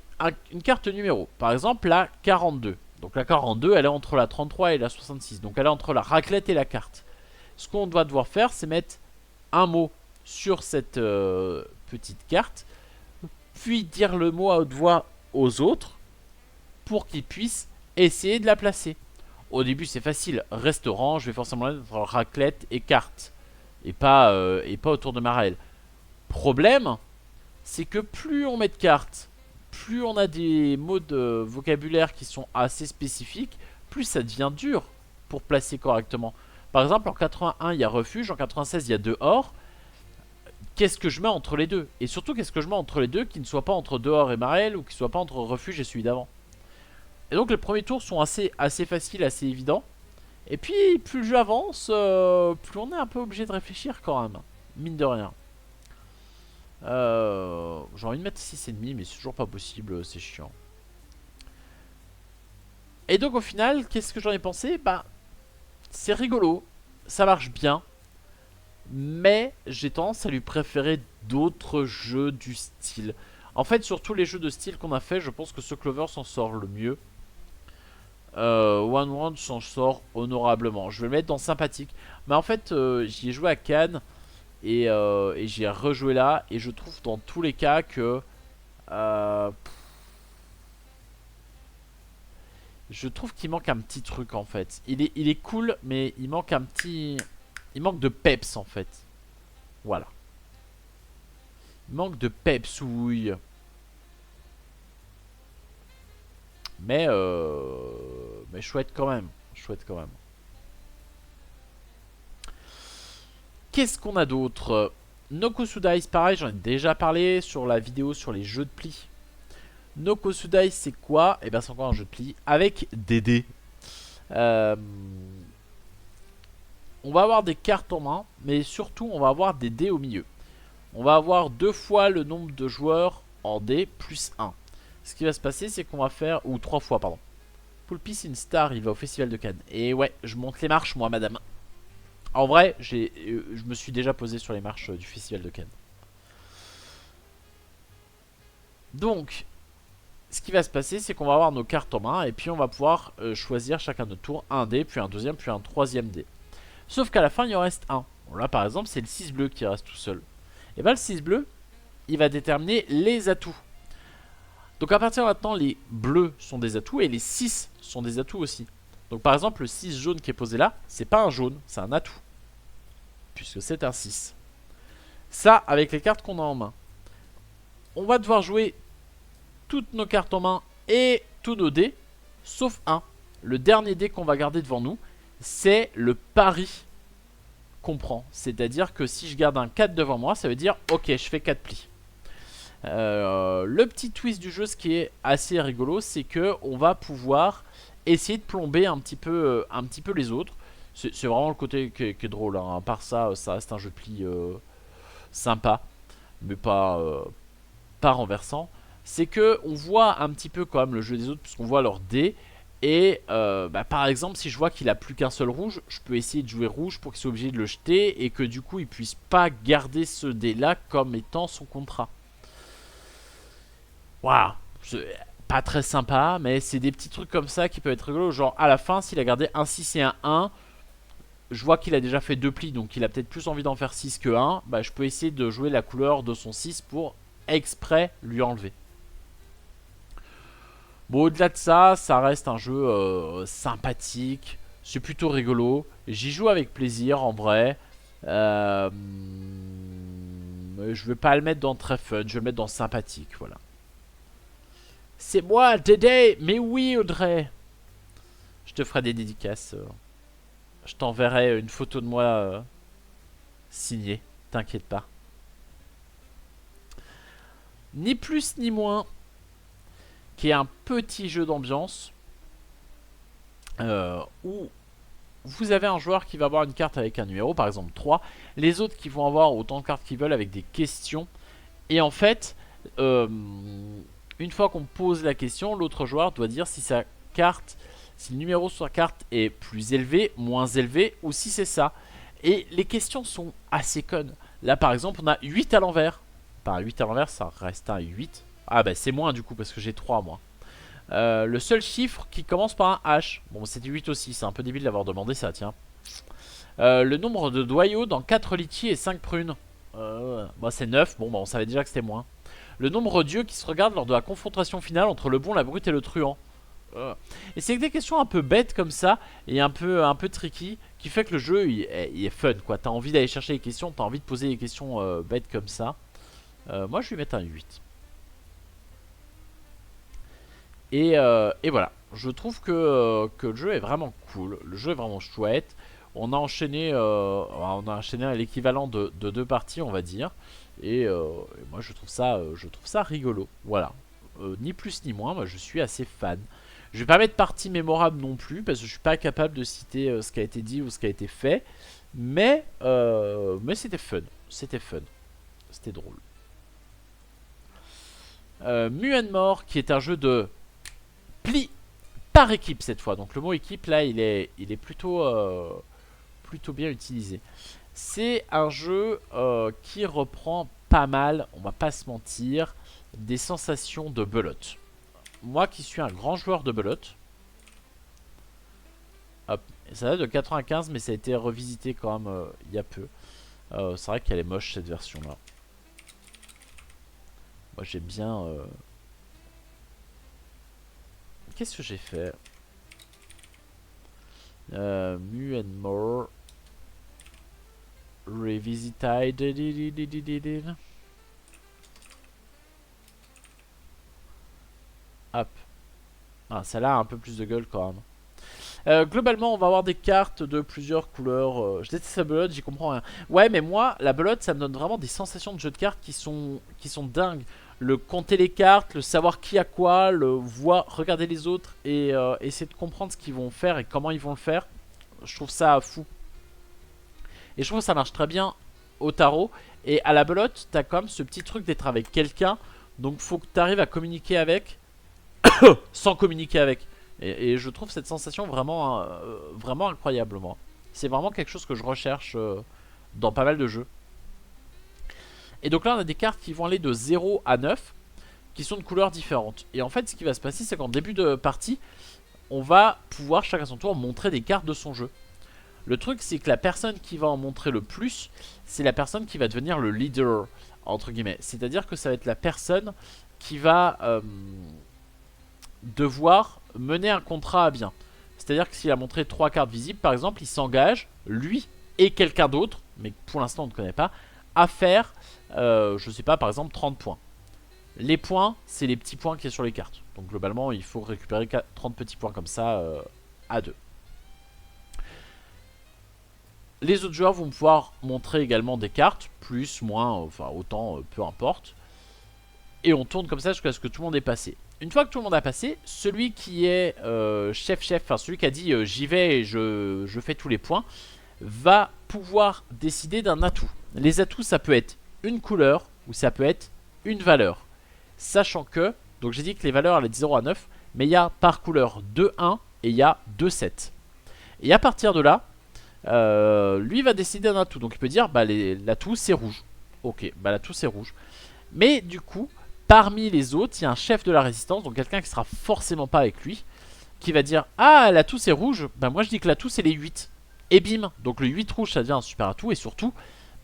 une carte numéro. Par exemple, la 42. Donc la 42, elle est entre la 33 et la 66. Donc elle est entre la raclette et la carte. Ce qu'on doit devoir faire, c'est mettre un mot sur cette petite carte, puis dire le mot à haute voix aux autres pour qu'ils puissent essayer de la placer. Au début, c'est facile. Restaurant, je vais forcément mettre raclette et carte. Et pas autour de Marelle. Problème, c'est que plus on met de cartes, plus on a des mots de vocabulaire qui sont assez spécifiques, plus ça devient dur pour placer correctement. Par exemple, en 81, il y a refuge, en 96, il y a dehors. Qu'est-ce que je mets entre les deux? Et surtout, qu'est-ce que je mets entre les deux qui ne soit pas entre dehors et Marelle ou qui ne soit pas entre refuge et celui d'avant? Et donc, les premiers tours sont assez faciles, assez évidents. Et puis, plus le jeu avance, plus on est un peu obligé de réfléchir quand même. Mine de rien. J'ai envie de mettre 6,5, mais c'est toujours pas possible, c'est chiant. Et donc, au final, qu'est-ce que j'en ai pensé? Bah, c'est rigolo, ça marche bien. Mais j'ai tendance à lui préférer d'autres jeux du style. En fait, sur tous les jeux de style qu'on a fait, je pense que ce Clover s'en sort le mieux. One Round s'en sort honorablement. Je vais le mettre dans sympathique. Mais en fait, j'y ai joué à Cannes et j'y ai rejoué là. Et je trouve dans tous les cas que je trouve qu'il manque un petit truc en fait. Il est cool, mais il manque un petit. Il manque de peps en fait. Voilà. Il manque de pepsouille. Mais chouette quand même. Chouette quand même. Qu'est-ce qu'on a d'autre? Nokosudice, pareil, j'en ai déjà parlé sur la vidéo sur les jeux de pli. Nokosudice, c'est quoi? Et ben c'est encore un jeu de pli avec des dés. On va avoir des cartes en main, mais surtout on va avoir des dés au milieu. On va avoir 2 fois le nombre de joueurs en dés plus 1. Ce qui va se passer, c'est qu'on va faire... Ou 3 fois, pardon. Poulpi, c'est une star, il va au festival de Cannes. Et ouais, je monte les marches, moi, madame. En vrai, je me suis déjà posé sur les marches du festival de Cannes. Donc, ce qui va se passer, c'est qu'on va avoir nos cartes en main. Et puis, on va pouvoir choisir chacun de notre tour un dé, puis un deuxième, puis un troisième dé. Sauf qu'à la fin, il en reste un. Bon, là, par exemple, c'est le 6 bleu qui reste tout seul. Et bien, le 6 bleu, il va déterminer les atouts. Donc à partir de maintenant, les bleus sont des atouts et les 6 sont des atouts aussi. Donc par exemple, le 6 jaune qui est posé là, c'est pas un jaune, c'est un atout. Puisque c'est un 6. Ça, avec les cartes qu'on a en main. On va devoir jouer toutes nos cartes en main et tous nos dés, sauf un. Le dernier dé qu'on va garder devant nous, c'est le pari qu'on prend. C'est-à-dire que si je garde un 4 devant moi, ça veut dire, ok, je fais 4 plis. Le petit twist du jeu, ce qui est assez rigolo, c'est que on va pouvoir essayer de plomber un petit peu les autres. C'est vraiment le côté qui est drôle, hein. À part ça, ça reste un jeu de pli sympa, mais pas renversant. C'est que on voit un petit peu quand même le jeu des autres, puisqu'on voit leurs dés. Et par exemple, si je vois qu'il a plus qu'un seul rouge, je peux essayer de jouer rouge pour qu'il soit obligé de le jeter et que du coup il puisse pas garder ce dé là comme étant son contrat. Waouh, pas très sympa, mais c'est des petits trucs comme ça qui peuvent être rigolos. Genre à la fin, s'il a gardé un 6 et un 1, je vois qu'il a déjà fait 2 plis, donc il a peut-être plus envie d'en faire 6 que 1. Bah, je peux essayer de jouer la couleur de son 6 pour exprès lui enlever. Bon, au-delà de ça, ça reste un jeu sympathique. C'est plutôt rigolo. J'y joue avec plaisir en vrai. Je vais pas le mettre dans très fun, je vais le mettre dans sympathique, voilà. C'est moi, Dédé. Mais oui, Audrey. Je te ferai des dédicaces. Je t'enverrai une photo de moi signée. T'inquiète pas. Ni plus ni moins, qui est un petit jeu d'ambiance où vous avez un joueur qui va avoir une carte avec un numéro, par exemple 3. Les autres qui vont avoir autant de cartes qu'ils veulent avec des questions. Et en fait, une fois qu'on pose la question, l'autre joueur doit dire si sa carte, si le numéro sur sa carte est plus élevé, moins élevé, ou si c'est ça. Et les questions sont assez connes. Là par exemple, on a 8 à l'envers. Par 8 à l'envers, ça reste un 8. Ah bah c'est moins du coup parce que j'ai 3 moi. Le seul chiffre qui commence par un H. Bon, c'était 8 aussi, c'est un peu débile d'avoir demandé ça, tiens. Le nombre de doyaux dans 4 litchis et 5 prunes. Bah c'est 9, bon bah on savait déjà que c'était moins. Le nombre d'yeux qui se regardent lors de la confrontation finale entre le bon, la brute et le truand. Et c'est des questions un peu bêtes comme ça, et un peu tricky, qui fait que le jeu il est fun quoi. T'as envie d'aller chercher les questions, t'as envie de poser des questions bêtes comme ça. Moi je vais mettre un 8. Et voilà, je trouve que le jeu est vraiment cool, le jeu est vraiment chouette. On a enchaîné l'équivalent de 2 parties on va dire. Et moi je trouve ça rigolo, voilà. Ni plus ni moins, moi je suis assez fan. Je vais pas mettre partie mémorable non plus, parce que je suis pas capable de citer ce qui a été dit ou ce qui a été fait. Mais c'était fun, c'était fun, c'était drôle. Mu&More, qui est un jeu de pli par équipe cette fois. Donc le mot équipe là il est plutôt bien utilisé. C'est un jeu qui reprend pas mal, on va pas se mentir, des sensations de belote. Moi qui suis un grand joueur de belote, hop, ça date de 95 mais ça a été revisité quand même il y a peu. C'est vrai qu'elle est moche cette version là. Moi j'aime bien... Qu'est-ce que j'ai fait? Mu&More Revisited. Hop. Ah, celle-là a un peu plus de gueule quand même. Globalement, on va avoir des cartes de plusieurs couleurs. Je déteste la belote, j'y comprends rien. Ouais, mais moi, la belote, ça me donne vraiment des sensations de jeu de cartes qui sont dingues. Le compter les cartes, le savoir qui a quoi, le voir, regarder les autres et essayer de comprendre ce qu'ils vont faire et comment ils vont le faire. Je trouve ça fou. Et je trouve que ça marche très bien au tarot. Et à la belote, t'as quand même ce petit truc d'être avec quelqu'un. Donc faut que t'arrives à communiquer avec sans communiquer avec. Et je trouve cette sensation vraiment, vraiment incroyable moi. C'est vraiment quelque chose que je recherche dans pas mal de jeux. Et donc là on a des cartes qui vont aller de 0 à 9 qui sont de couleurs différentes. Et en fait ce qui va se passer c'est qu'en début de partie on va pouvoir chacun à son tour montrer des cartes de son jeu. Le truc c'est que la personne qui va en montrer le plus, c'est la personne qui va devenir le leader entre guillemets. C'est à dire que ça va être la personne qui va devoir mener un contrat à bien. C'est à dire que s'il a montré 3 cartes visibles par exemple, il s'engage, lui et quelqu'un d'autre, mais pour l'instant on ne connaît pas, à faire je sais pas par exemple 30 points. Les points c'est les petits points qu'il y a sur les cartes. Donc globalement il faut récupérer 30 petits points comme ça à 2. Les autres joueurs vont pouvoir montrer également des cartes, plus, moins, enfin autant, peu importe. Et on tourne comme ça jusqu'à ce que tout le monde ait passé. Une fois que tout le monde a passé, celui qui est chef, enfin celui qui a dit j'y vais et je fais tous les points, va pouvoir décider d'un atout. Les atouts ça peut être une couleur ou ça peut être une valeur. Sachant que, donc j'ai dit que les valeurs allaient de 0 à 9, mais il y a par couleur 2, 1 et il y a 2, 7. Et à partir de là, lui va décider d'un atout. Donc il peut dire bah l'atout c'est rouge. Ok, bah l'atout c'est rouge. Mais du coup, parmi les autres, il y a un chef de la résistance, donc quelqu'un qui sera forcément pas avec lui, qui va dire ah l'atout c'est rouge, bah moi je dis que l'atout c'est les 8. Et bim, donc le 8 rouge ça devient un super atout. Et surtout,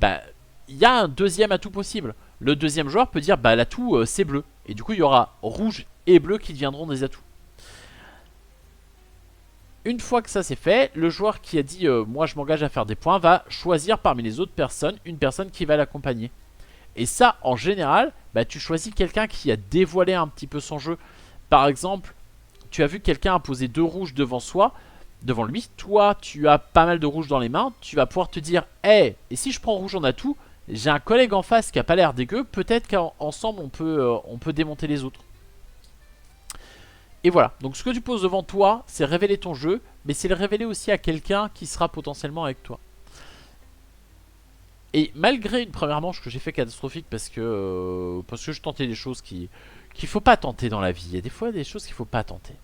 bah il y a un deuxième atout possible. Le deuxième joueur peut dire bah l'atout c'est bleu. Et du coup il y aura rouge et bleu qui deviendront des atouts. Une fois que ça c'est fait, le joueur qui a dit moi je m'engage à faire des points va choisir parmi les autres personnes une personne qui va l'accompagner. Et ça, en général, bah, tu choisis quelqu'un qui a dévoilé un petit peu son jeu. Par exemple, tu as vu quelqu'un poser 2 rouges devant lui. Toi, tu as pas mal de rouges dans les mains. Tu vas pouvoir te dire, hey, et si je prends rouge en atout, j'ai un collègue en face qui a pas l'air dégueu. Peut-être qu'ensemble, on peut démonter les autres. Et voilà. Donc, ce que tu poses devant toi, c'est révéler ton jeu. Mais c'est le révéler aussi à quelqu'un qui sera potentiellement avec toi. Et malgré une première manche que j'ai fait catastrophique parce que je tentais des choses qu'il faut pas tenter dans la vie. Il y a des fois des choses qu'il faut pas tenter.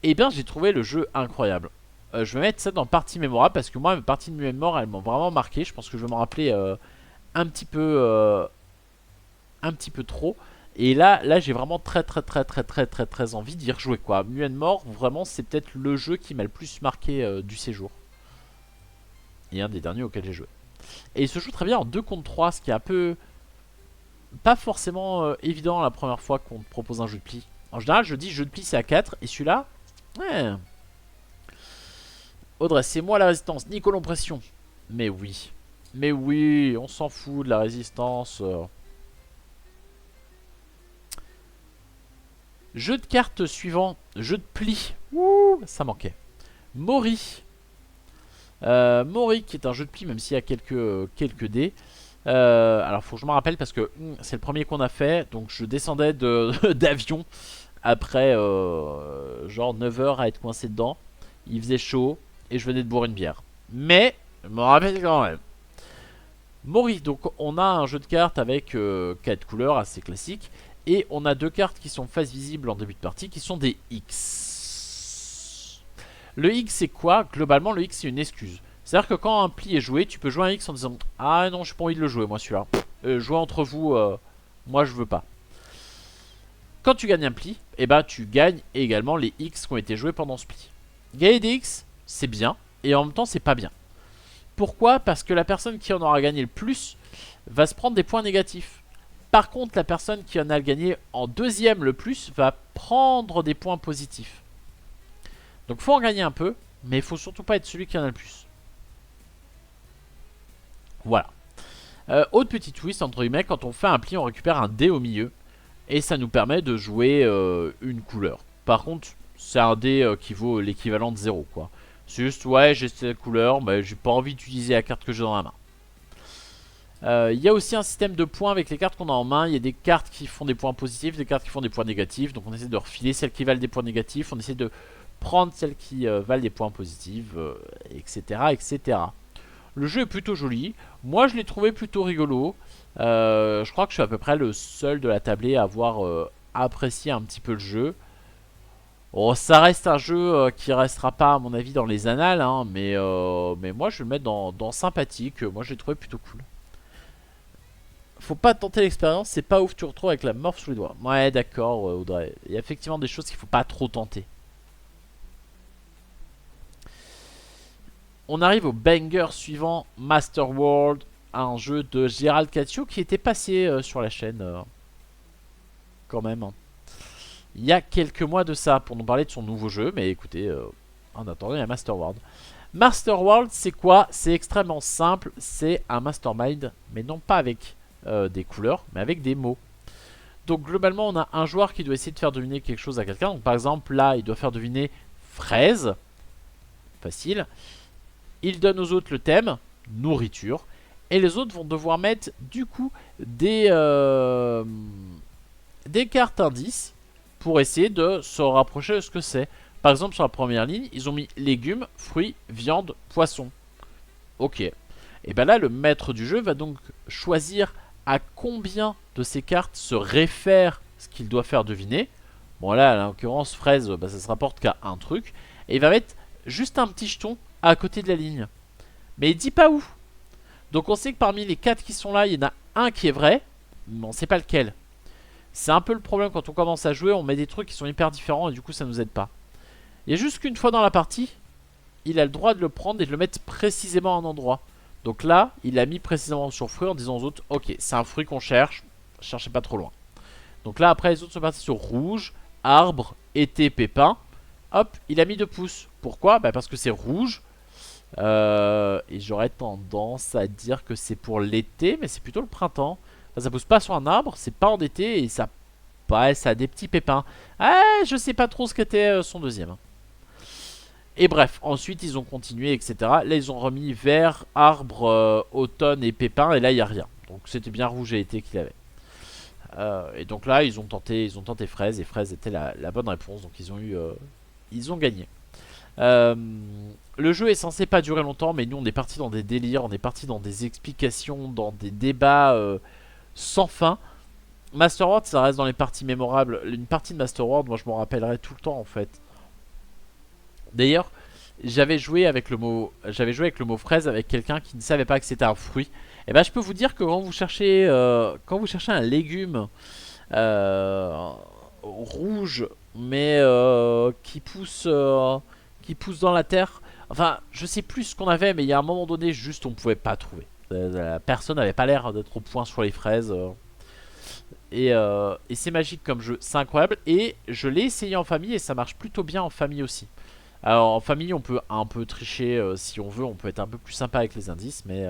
Et bien j'ai trouvé le jeu incroyable. Je vais mettre ça dans partie mémorable parce que moi mes parties de mémoire elles m'ont vraiment marqué. Je pense que je vais m'en rappeler un petit peu trop. Et là j'ai vraiment très envie d'y rejouer quoi. Mort vraiment c'est peut-être le jeu qui m'a le plus marqué du séjour. Et un des derniers auxquels j'ai joué. Et il se joue très bien en 2 contre 3, ce qui est un peu pas forcément évident la première fois qu'on te propose un jeu de pli. En général, je dis jeu de pli c'est à 4, et celui-là, ouais. Audrey, c'est moi la résistance, Nico l'impression. Mais oui, on s'en fout de la résistance. Jeu de cartes suivant, jeu de pli. Ouh, ça manquait. Mori. Mori qui est un jeu de pli même s'il y a quelques dés. Alors faut que je m'en rappelle parce que c'est le premier qu'on a fait. Donc je descendais d'avion après genre 9 heures à être coincé dedans. Il faisait chaud et je venais de boire une bière. Mais je me rappelle quand même. Mori, donc on a un jeu de cartes avec 4 couleurs assez classique. Et on a 2 cartes qui sont face visible en début de partie qui sont des X. Le X c'est quoi? Globalement le X c'est une excuse. C'est-à-dire que quand un pli est joué, tu peux jouer un X en disant ah non, j'ai pas envie de le jouer moi celui-là. Jouer entre vous, moi je veux pas. Quand tu gagnes un pli, et bah tu gagnes également les X qui ont été joués pendant ce pli. Gagner des X, c'est bien, et en même temps c'est pas bien. Pourquoi? Parce que la personne qui en aura gagné le plus va se prendre des points négatifs. Par contre, la personne qui en a gagné en deuxième le plus va prendre des points positifs. Donc faut en gagner un peu, mais il faut surtout pas être celui qui en a le plus. Voilà. Autre petit twist entre guillemets, quand on fait un pli on récupère un dé au milieu. Et ça nous permet de jouer une couleur. Par contre c'est un dé qui vaut l'équivalent de 0 quoi. C'est juste ouais j'ai cette couleur, mais j'ai pas envie d'utiliser la carte que j'ai dans la main. Il y a aussi un système de points avec les cartes qu'on a en main. Il y a des cartes qui font des points positifs, des cartes qui font des points négatifs. Donc on essaie de refiler celles qui valent des points négatifs. On essaie de prendre celles qui valent des points positifs, etc. Le jeu est plutôt joli. Moi je l'ai trouvé plutôt rigolo. Je crois que je suis à peu près le seul de la tablée à avoir apprécié un petit peu le jeu. Oh, ça reste un jeu qui restera pas à mon avis dans les annales hein, mais moi je vais le mettre dans sympathique. Moi je l'ai trouvé plutôt cool. Faut pas tenter l'expérience, c'est pas ouf, tu retrouves avec la morph sous les doigts. Ouais d'accord Audrey, il y a effectivement des choses qu'il faut pas trop tenter. On arrive au banger suivant, Master World, un jeu de Gérald Caccio qui était passé sur la chaîne quand même. Il y a quelques mois de ça pour nous parler de son nouveau jeu, mais écoutez, en attendant il y a Master World. Master World c'est quoi? C'est extrêmement simple, c'est un mastermind, mais non pas avec des couleurs, mais avec des mots. Donc globalement on a un joueur qui doit essayer de faire deviner quelque chose à quelqu'un. Donc par exemple là il doit faire deviner fraise, facile. Il donne aux autres le thème, nourriture. Et les autres vont devoir mettre du coup des cartes indices pour essayer de se rapprocher de ce que c'est. Par exemple sur la première ligne, ils ont mis légumes, fruits, viande, poisson. Ok. Et ben là le maître du jeu va donc choisir à combien de ces cartes se réfère ce qu'il doit faire deviner. Bon là en l'occurrence fraise, bah, ça se rapporte qu'à un truc. Et il va mettre juste un petit jeton à côté de la ligne. Mais il dit pas où. Donc on sait que parmi les 4 qui sont là, il y en a un qui est vrai, mais on sait pas lequel. C'est un peu le problème quand on commence à jouer, on met des trucs qui sont hyper différents et du coup ça nous aide pas. Il y a juste qu'une fois dans la partie, il a le droit de le prendre et de le mettre précisément à un endroit. Donc là, il l'a mis précisément sur fruit en disant aux autres, ok, c'est un fruit qu'on cherche, cherchez pas trop loin. Donc là après les autres sont partis sur rouge, arbre, été, pépin. hop, il a mis 2 pouces. Pourquoi? Bah parce que c'est rouge. Et j'aurais tendance à dire que c'est pour l'été, mais c'est plutôt le printemps. Enfin, ça pousse pas sur un arbre, c'est pas en été et ça, ouais, ça a des petits pépins. Ah, je sais pas trop ce qu'était son deuxième. Et bref, ensuite ils ont continué, etc. Là ils ont remis vert, arbre, automne et pépins, et là il n'y a rien. Donc c'était bien rouge et été qu'il avait. Et donc là ils ont tenté fraise, et fraise était la bonne réponse. Donc ils ont gagné. Euh, le jeu est censé pas durer longtemps, mais nous on est parti dans des délires, on est parti dans des explications, dans des débats sans fin. Master World, ça reste dans les parties mémorables. Une partie de Master World, moi je m'en rappellerai tout le temps en fait. D'ailleurs, j'avais joué avec le mot fraise avec quelqu'un qui ne savait pas que c'était un fruit. Et ben je peux vous dire que quand vous cherchez un légume euh, rouge, mais qui pousse dans la terre. Enfin, je sais plus ce qu'on avait, mais il y a un moment donné, juste on pouvait pas trouver. La personne n'avait pas l'air d'être au point sur les fraises. Et c'est magique comme jeu, c'est incroyable. Et je l'ai essayé en famille et ça marche plutôt bien en famille aussi. Alors en famille on peut un peu tricher si on veut, on peut être un peu plus sympa avec les indices, mais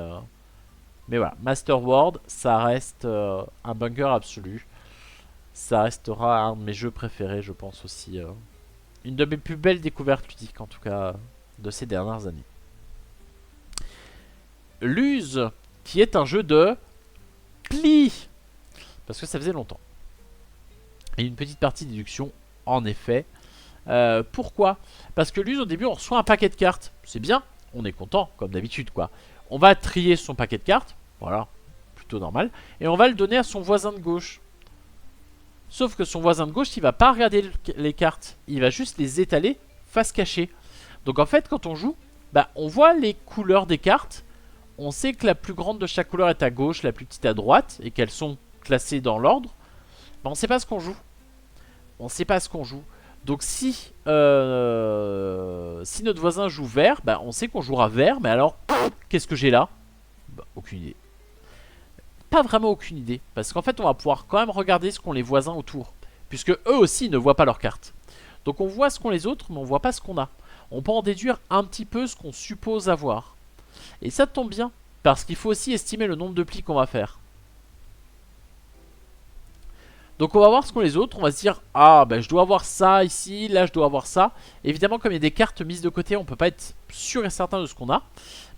voilà, Master World ça reste un banger absolu. Ça restera un de mes jeux préférés je pense aussi. Une de mes plus belles découvertes ludiques en tout cas de ces dernières années. Luz, qui est un jeu de pli, parce que ça faisait longtemps. Et une petite partie de déduction en effet. Pourquoi? Parce que Luz au début on reçoit un paquet de cartes. C'est bien, on est content comme d'habitude quoi. On va trier son paquet de cartes. Voilà, plutôt normal. Et on va le donner à son voisin de gauche. Sauf que son voisin de gauche il va pas regarder les cartes. Il va juste les étaler face cachée. Donc en fait quand on joue, bah, on voit les couleurs des cartes. On sait que la plus grande de chaque couleur est à gauche, la plus petite à droite. Et qu'elles sont classées dans l'ordre. Bah, on sait pas ce qu'on joue. On sait pas ce qu'on joue. Donc si notre voisin joue vert, bah on sait qu'on jouera vert, mais alors qu'est-ce que j'ai là? Bah, aucune idée. Pas vraiment aucune idée, parce qu'en fait on va pouvoir quand même regarder ce qu'ont les voisins autour, puisque eux aussi ne voient pas leurs cartes. Donc on voit ce qu'ont les autres, mais on voit pas ce qu'on a. On peut en déduire un petit peu ce qu'on suppose avoir. Et ça tombe bien, parce qu'il faut aussi estimer le nombre de plis qu'on va faire. Donc on va voir ce qu'ont les autres, on va se dire ah bah je dois avoir ça ici, là je dois avoir ça. Évidemment comme il y a des cartes mises de côté on peut pas être sûr et certain de ce qu'on a.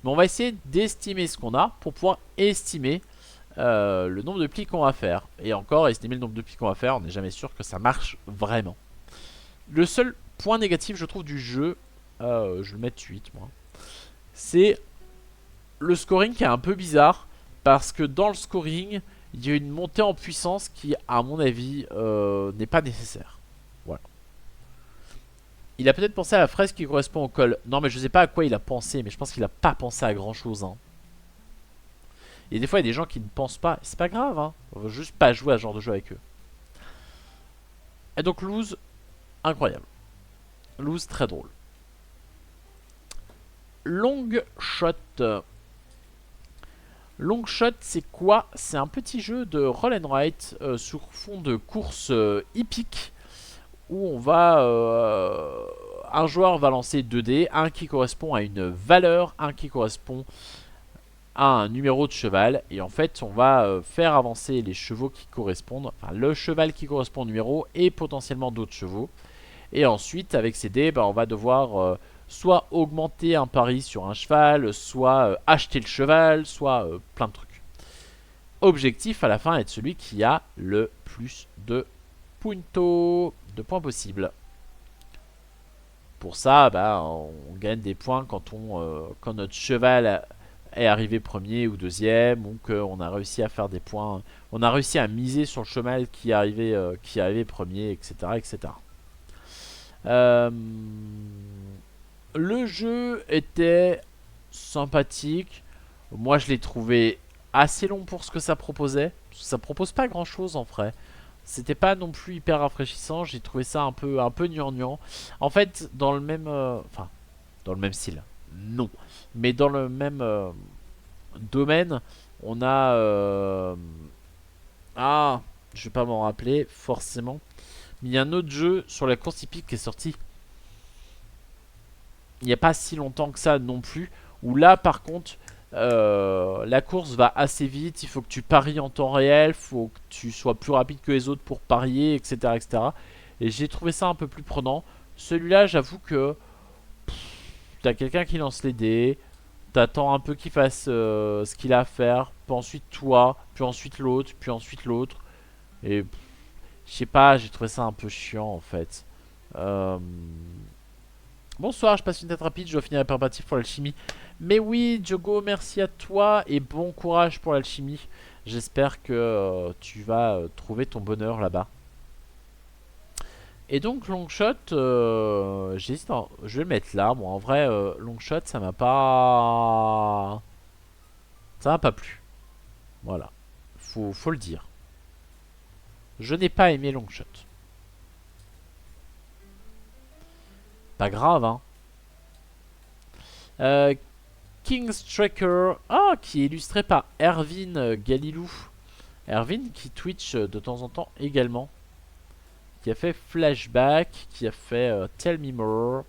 Mais on va essayer d'estimer ce qu'on a pour pouvoir estimer le nombre de plis qu'on va faire. Et encore estimer le nombre de plis qu'on va faire, on n'est jamais sûr que ça marche vraiment. Le seul point négatif je trouve du jeu, je vais le mettre 8 moi, c'est le scoring qui est un peu bizarre. Parce que dans le scoring il y a une montée en puissance qui, à mon avis, n'est pas nécessaire. Voilà. Il a peut-être pensé à la fraise qui correspond au col. Non, mais je sais pas à quoi il a pensé, mais je pense qu'il a pas pensé à grand chose. Hein. Et des fois, il y a des gens qui ne pensent pas. C'est pas grave, hein. On va juste pas jouer à ce genre de jeu avec eux. Et donc, Lose, incroyable. Lose, très drôle. Long Shot. Long Shot, c'est quoi? C'est un petit jeu de roll and write sur fond de course hippique où on va un joueur va lancer 2 dés, un qui correspond à une valeur, un qui correspond à un numéro de cheval, et en fait on va faire avancer les chevaux qui correspondent, enfin le cheval qui correspond au numéro et potentiellement d'autres chevaux. Et ensuite avec ces dés, bah, on va devoir soit augmenter un pari sur un cheval, soit acheter le cheval, soit plein de trucs. Objectif à la fin être celui qui a le plus de puntos, de points possibles. Pour ça, bah, on gagne des points quand notre cheval est arrivé premier ou deuxième, ou qu'on a réussi à faire des points. On a réussi à miser sur le cheval qui est arrivé premier, etc. etc. Le jeu était sympathique. Moi, je l'ai trouvé assez long pour ce que ça proposait. Ça propose pas grand chose en vrai. C'était pas non plus hyper rafraîchissant. J'ai trouvé ça un peu gnangnan. En fait, dans le même, enfin, dans le même style. Non, mais dans le même domaine, on a ah, je vais pas m'en rappeler forcément. Mais il y a un autre jeu sur la course hippique qui est sorti il n'y a pas si longtemps que ça non plus. Où là par contre la course va assez vite. Il faut que tu paries en temps réel. Il faut que tu sois plus rapide que les autres pour parier, etc. etc. Et j'ai trouvé ça un peu plus prenant. Celui-là j'avoue que t'as quelqu'un qui lance les dés. T'attends un peu qu'il fasse ce qu'il a à faire. Puis ensuite toi. Puis ensuite l'autre. Puis ensuite l'autre. Et je sais pas, j'ai trouvé ça un peu chiant en fait. Euh... Bonsoir, je passe une tête rapide, je dois finir la préparatif pour l'alchimie. Mais oui, Diogo, merci à toi et bon courage pour l'alchimie. J'espère que tu vas trouver ton bonheur là-bas. Et donc, Longshot, j'hésite, je vais le mettre là. Bon, en vrai, Longshot, ça m'a pas... Ça m'a pas plu. Voilà, faut le dire. Je n'ai pas aimé Longshot. Pas grave, hein. King's Tracker, qui est illustré par Erwin Galilou. Erwin qui Twitch de temps en temps également. Qui a fait Flashback, qui a fait Tell Me More,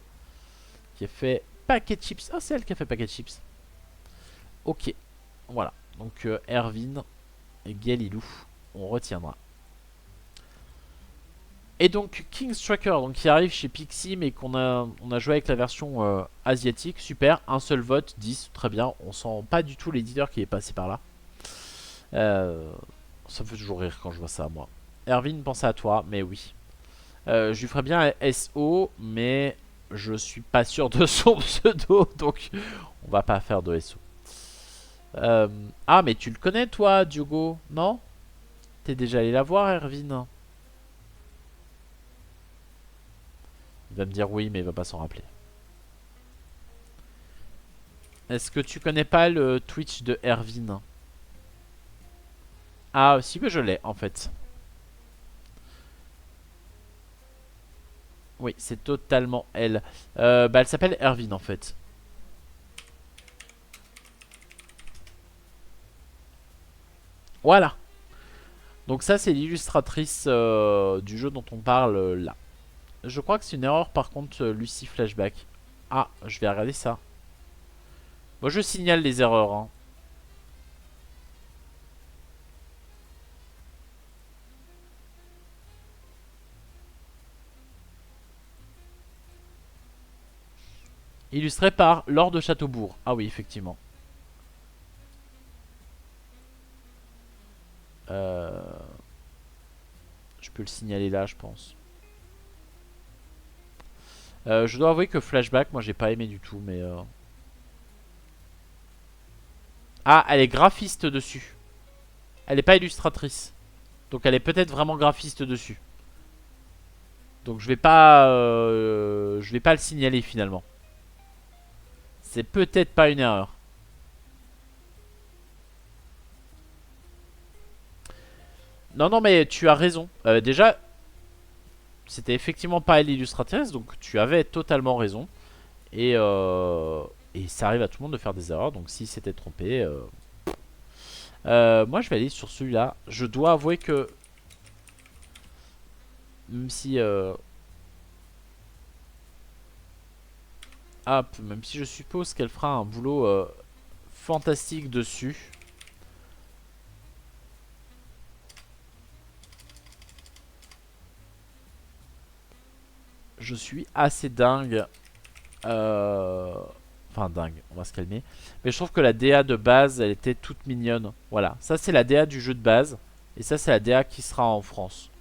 qui a fait Packet Chips. Ah, c'est elle qui a fait Packet Chips. Ok, voilà. Donc Erwin Galilou, on retiendra. Et donc King's Tracker, donc qui arrive chez Pixie, mais on a joué avec la version asiatique, super, un seul vote, 10, très bien, on sent pas du tout l'éditeur qui est passé par là. Ça me fait toujours rire quand je vois ça, moi. Erwin, pensez à toi, mais oui. Je lui ferais bien SO, mais je suis pas sûr de son pseudo, donc on va pas faire de SO. Ah, mais tu le connais toi, Diogo, non? T'es déjà allé la voir, Erwin? Il va me dire oui, mais il va pas s'en rappeler. Est-ce que tu connais pas le Twitch de Erwin? Ah, si que je l'ai en fait. Oui, c'est totalement elle. Bah, elle s'appelle Erwin en fait. Voilà. Donc ça, c'est l'illustratrice du jeu dont on parle là. Je crois que c'est une erreur par contre, Lucie Flashback. Ah, je vais regarder ça. Moi, je signale les erreurs. Hein. Illustré par Laure de Châteaubourg. Ah oui, effectivement. Je peux le signaler là, je pense. Je dois avouer que Flashback, moi, j'ai pas aimé du tout, mais... Ah, elle est graphiste dessus. Elle est pas illustratrice. Donc elle est peut-être vraiment graphiste dessus. Donc je vais pas le signaler finalement. C'est peut-être pas une erreur. Non, non, mais tu as raison. Déjà, c'était effectivement pas elle l'illustratrice, donc tu avais totalement raison. Et ça arrive à tout le monde de faire des erreurs, donc si c'était trompé... moi je vais aller sur celui-là. Je dois avouer que... Même si... même si je suppose qu'elle fera un boulot fantastique dessus. Je suis assez dingue. Enfin dingue, on va se calmer. Mais je trouve que la DA de base, elle était toute mignonne. Voilà, ça c'est la DA du jeu de base. Et ça c'est la DA qui sera en France.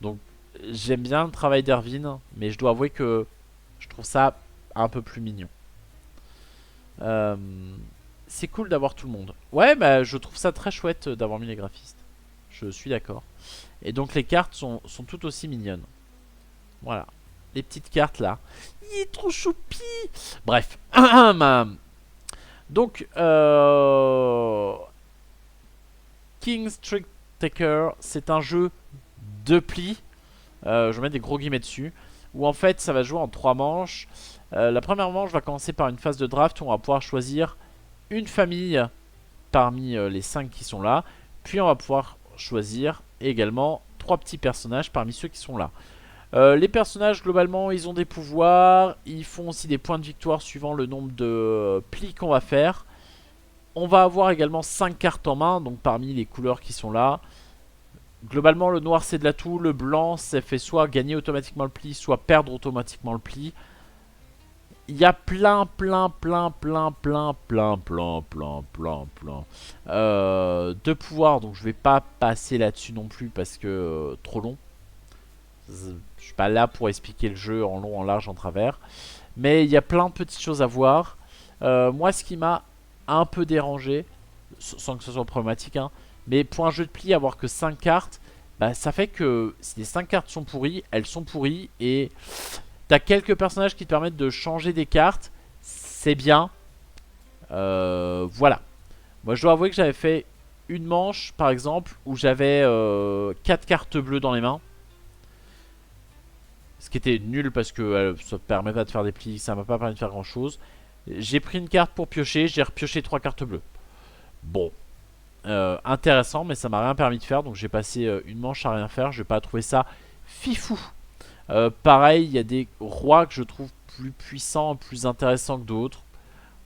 Donc j'aime bien le travail d'Erwin, mais je dois avouer que je trouve ça un peu plus mignon. C'est cool d'avoir tout le monde. Ouais, bah je trouve ça très chouette d'avoir mis les graphistes. Je suis d'accord. Et donc les cartes sont tout aussi mignonnes. Voilà. Les petites cartes là. Il est trop choupi. Bref. Donc, King's Trick Taker, c'est un jeu de plis. Je vais mettre des gros guillemets dessus. Où en fait, ça va jouer en 3 manches. La première manche va commencer par une phase de draft où on va pouvoir choisir une famille parmi les 5 qui sont là. Puis on va pouvoir choisir également 3 petits personnages parmi ceux qui sont là. Les personnages globalement ils ont des pouvoirs. Ils font aussi des points de victoire suivant le nombre de plis qu'on va faire. On va avoir également 5 cartes en main, donc parmi les couleurs qui sont là. Globalement le noir c'est de l'atout, le blanc ça fait soit gagner automatiquement le pli, soit perdre automatiquement le pli. Il y a plein de pouvoirs, donc je vais pas passer là-dessus non plus parce que trop long. Je suis pas là pour expliquer le jeu en long, en large, en travers. Mais il y a plein de petites choses à voir. Moi ce qui m'a un peu dérangé, sans que ce soit problématique, hein, mais pour un jeu de pli avoir que 5 cartes, bah, ça fait que si les 5 cartes sont pourries, elles sont pourries et t'as quelques personnages qui te permettent de changer des cartes. C'est bien. Voilà. Moi je dois avouer que j'avais fait une manche par exemple où j'avais 4 cartes bleues dans les mains. Ce qui était nul parce que ça te permet pas de faire des plis. Ça m'a pas permis de faire grand chose. J'ai pris une carte pour piocher. J'ai repioché 3 cartes bleues. Bon. Intéressant mais ça m'a rien permis de faire. Donc j'ai passé une manche à rien faire. Je vais pas trouver ça fifou. Pareil, il y a des rois que je trouve plus puissants, plus intéressants que d'autres.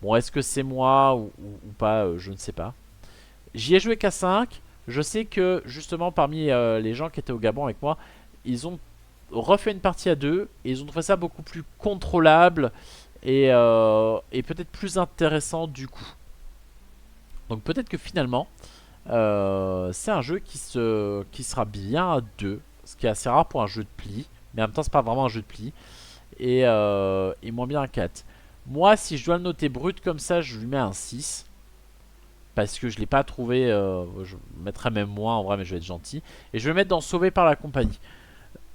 Bon, est-ce que c'est moi ou pas, je ne sais pas. J'y ai joué qu'à 5. Je sais que justement parmi les gens qui étaient au Gabon avec moi, ils ont refait une partie à 2 et ils ont trouvé ça beaucoup plus contrôlable et peut-être plus intéressant du coup. Donc peut-être que finalement, c'est un jeu qui sera bien à 2, ce qui est assez rare pour un jeu de pli. Mais en même temps c'est pas vraiment un jeu de pli. Et moins bien un 4. Moi si je dois le noter brut comme ça, je lui mets un 6. Parce que je l'ai pas trouvé, je mettrais même moins en vrai, mais je vais être gentil. Et je vais le mettre dans Sauvé par la compagnie.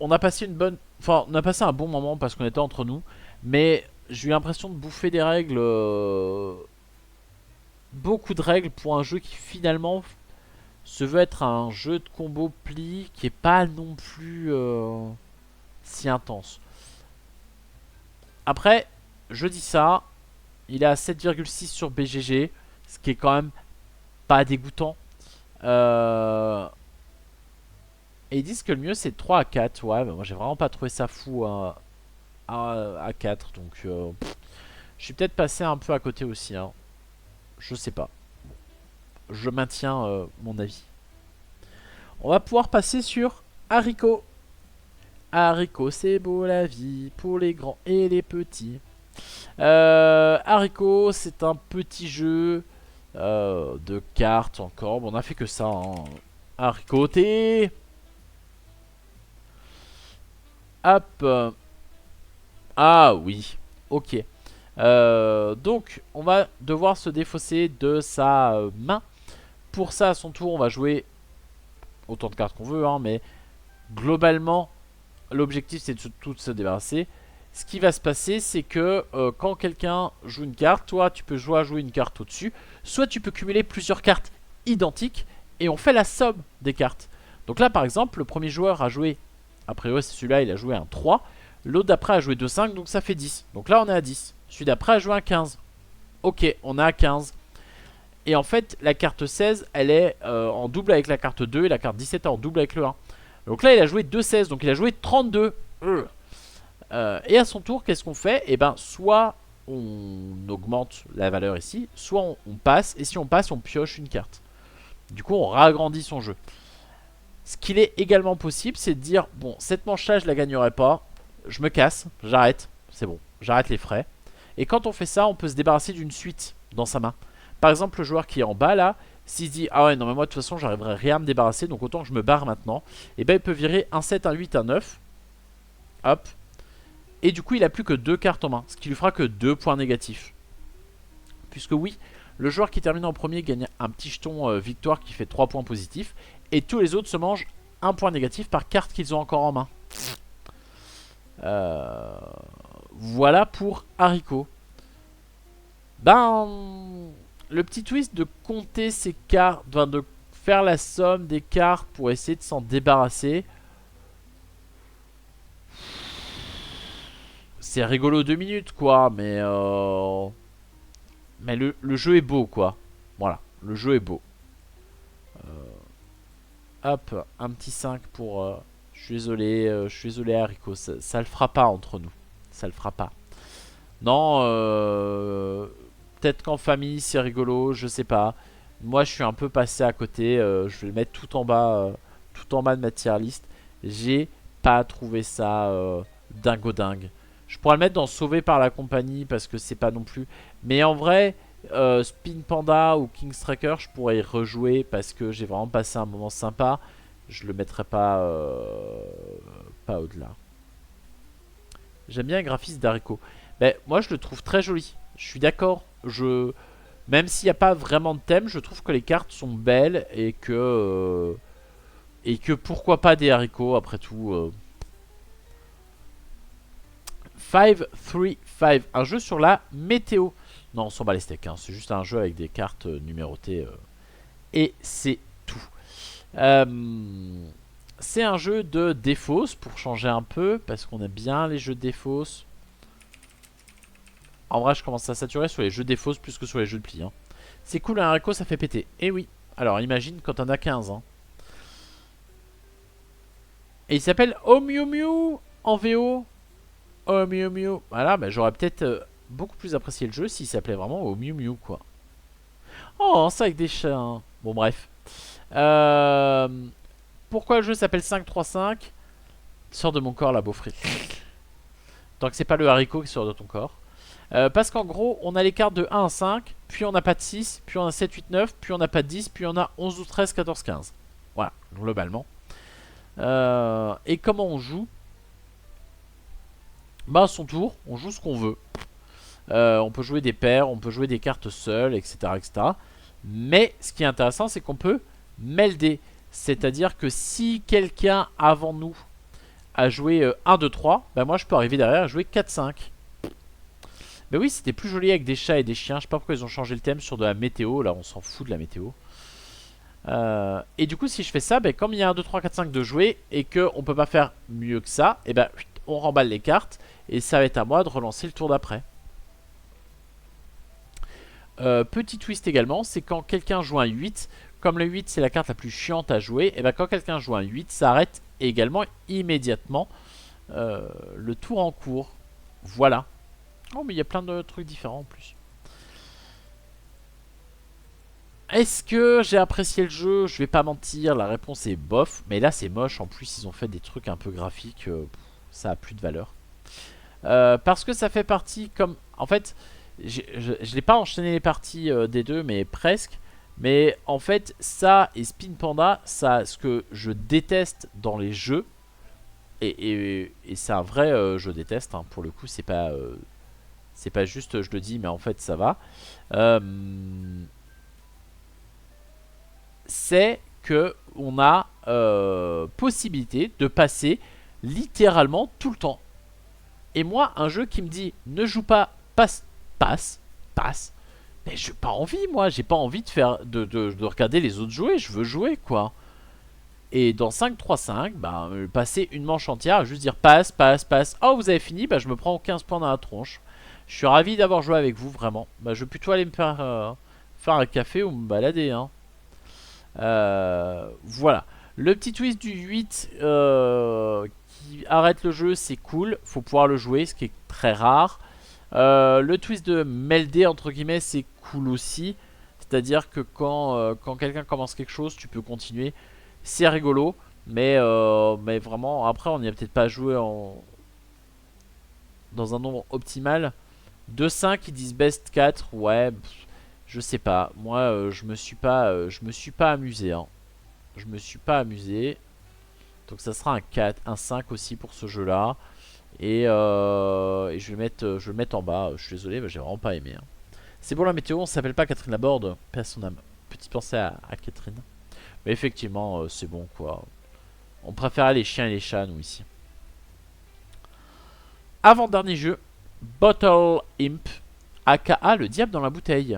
On a passé une bonne... Enfin on a passé un bon moment parce qu'on était entre nous. Mais j'ai eu l'impression de bouffer des règles, beaucoup de règles pour un jeu qui finalement se veut être un jeu de combo pli qui est pas non plus si intense. Après, je dis ça, il est à 7,6 sur BGG, ce qui est quand même pas dégoûtant. Et ils disent que le mieux c'est 3 à 4. Ouais, mais moi j'ai vraiment pas trouvé ça fou à 4. Donc je suis peut-être passé un peu à côté aussi. Hein. Je sais pas. Je maintiens mon avis. On va pouvoir passer sur Haricot. Haricot, c'est beau la vie pour les grands et les petits. Haricot, c'est un petit jeu de cartes encore. Bon, on a fait que ça. Hein. Haricoté. Hop. Ah oui. Ok. Donc, on va devoir se défausser de sa main. Pour ça, à son tour, on va jouer autant de cartes qu'on veut. Hein, mais globalement, l'objectif, c'est de tout se débarrasser. Ce qui va se passer, c'est que quand quelqu'un joue une carte, toi, tu peux jouer une carte au-dessus. Soit tu peux cumuler plusieurs cartes identiques et on fait la somme des cartes. Donc là, par exemple, le premier joueur a joué, a priori, c'est celui-là, il a joué un 3. L'autre d'après a joué 2-5, donc ça fait 10. Donc là, on est à 10. Celui d'après a joué un 15. Ok, on est à 15. Et en fait, la carte 16, elle est en double avec la carte 2 et la carte 17 est en double avec le 1. Donc là, il a joué 2-16, donc il a joué 32. Et à son tour, qu'est-ce qu'on fait? Et ben, soit on augmente la valeur ici, soit on passe, et si on passe, on pioche une carte. Du coup, on ragrandit son jeu. Ce qu'il est également possible, c'est de dire, bon, cette manche-là, je la gagnerai pas, je me casse, j'arrête, c'est bon, j'arrête les frais. Et quand on fait ça, on peut se débarrasser d'une suite dans sa main. Par exemple, le joueur qui est en bas là, s'il se dit, ah ouais, non mais moi de toute façon, j'arriverai rien à me débarrasser, donc autant que je me barre maintenant, et ben il peut virer un 7, un 8, un 9. Hop. Et du coup, il a plus que 2 cartes en main, ce qui lui fera que 2 points négatifs. Puisque oui, le joueur qui termine en premier gagne un petit jeton victoire qui fait 3 points positifs. Et tous les autres se mangent un point négatif par carte qu'ils ont encore en main. Voilà pour Haricot. Ben, le petit twist de compter ses cartes, enfin de faire la somme des cartes pour essayer de s'en débarrasser. C'est rigolo 2 minutes quoi, mais le jeu est beau quoi. Voilà, le jeu est beau. Hop, un petit 5 pour je suis désolé Haricot, ça le fera pas entre nous. Ça le fera pas. Non, peut-être qu'en famille c'est rigolo, je sais pas. Moi je suis un peu passé à côté, je vais le mettre tout en bas de ma tier list. J'ai pas trouvé ça dingo dingue. Je pourrais le mettre dans Sauvé par la compagnie parce que c'est pas non plus. Mais en vrai, Spin Panda ou King Striker, je pourrais y rejouer parce que j'ai vraiment passé un moment sympa. Je le mettrai pas au-delà. J'aime bien le graphisme d'Haricot. Ben, moi, je le trouve très joli. Je suis d'accord. Même s'il n'y a pas vraiment de thème, je trouve que les cartes sont belles et que pourquoi pas des haricots après tout. 5-3-5, un jeu sur la météo. Non, on s'en bat les steaks, hein. C'est juste un jeu avec des cartes numérotées et c'est tout. C'est un jeu de défausse pour changer un peu parce qu'on aime bien les jeux de défausse. En vrai, je commence à saturer sur les jeux de défausse plus que sur les jeux de pli. Hein. C'est cool, un haricot, ça fait péter. Eh oui. Alors, imagine quand on a 15 ans. Et il s'appelle Oh Mew Mew en VO. Oh Mew Mew. Voilà, bah, j'aurais peut-être beaucoup plus apprécié le jeu s'il s'appelait vraiment Oh Mew Mew, quoi. Oh, ça avec des chats. Hein. Bon, bref. Pourquoi le jeu s'appelle 5-3-5? Sors de mon corps, la beaufrie. Tant que c'est pas le haricot qui sort de ton corps. Parce qu'en gros, on a les cartes de 1 à 5, puis on n'a pas de 6, puis on a 7, 8, 9, puis on n'a pas de 10, puis on a 11, 12, 13, 14, 15. Voilà, globalement. Et comment on joue? Bah, à son tour, on joue ce qu'on veut. On peut jouer des paires, on peut jouer des cartes seules, etc. etc. Mais ce qui est intéressant, c'est qu'on peut melder. C'est-à-dire que si quelqu'un avant nous a joué 1, 2, 3, bah moi je peux arriver derrière et jouer 4, 5. Mais oui, c'était plus joli avec des chats et des chiens. Je sais pas pourquoi ils ont changé le thème sur de la météo. Là, on s'en fout de la météo. Et du coup, si je fais ça, bah, comme il y a 1, 2, 3, 4, 5 de jouer et qu'on peut pas faire mieux que ça, et ben on remballe les cartes et ça va être à moi de relancer le tour d'après. Petit twist également, c'est quand quelqu'un joue un 8, comme le 8 c'est la carte la plus chiante à jouer, et ben quand quelqu'un joue un 8, ça arrête également immédiatement le tour en cours. Voilà. Oh mais il y a plein de trucs différents en plus. Est-ce que j'ai apprécié le jeu? Je vais pas mentir, la réponse est bof. Mais là c'est moche, en plus ils ont fait des trucs un peu graphiques, ça a plus de valeur. Parce que ça fait partie comme... En fait, je n'ai pas enchaîné les parties des deux, mais presque. Mais en fait, ça et Spin Panda, ça, ce que je déteste dans les jeux, et c'est un vrai je déteste, hein, pour le coup, c'est pas juste je le dis, mais en fait ça va. Euh, c'est que on a possibilité de passer littéralement tout le temps. Et moi, un jeu qui me dit ne joue pas, passe, passe, passe. Mais j'ai pas envie, moi, j'ai pas envie de faire de regarder les autres jouer, je veux jouer quoi. Et dans 5-3-5, bah, passer une manche entière à juste dire passe, passe, passe. Oh, vous avez fini, bah je me prends 15 points dans la tronche. Je suis ravi d'avoir joué avec vous, vraiment. Bah, je vais plutôt aller me faire un café ou me balader, hein. Voilà. Le petit twist du 8 qui arrête le jeu, c'est cool. Faut pouvoir le jouer, ce qui est très rare. Le twist de melder, entre guillemets, c'est cool aussi. C'est-à-dire que quand quelqu'un commence quelque chose, tu peux continuer. C'est rigolo. Mais vraiment, après, on n'y a peut-être pas joué dans un nombre optimal. 2-5, ils disent best 4. Ouais, je sais pas. Moi, je me suis pas amusé. Hein. Je me suis pas amusé. Donc ça sera un 4, un 5 aussi pour ce jeu-là. Et je vais le mettre en bas. Je suis désolé, mais j'ai vraiment pas aimé. Hein. C'est bon la météo, on s'appelle pas Catherine Laborde. Paix à son âme. Petite pensée à Catherine. Mais effectivement, c'est bon quoi. On préférait les chiens et les chats, nous ici. Avant-dernier jeu, Bottle Imp, aka le diable dans la bouteille.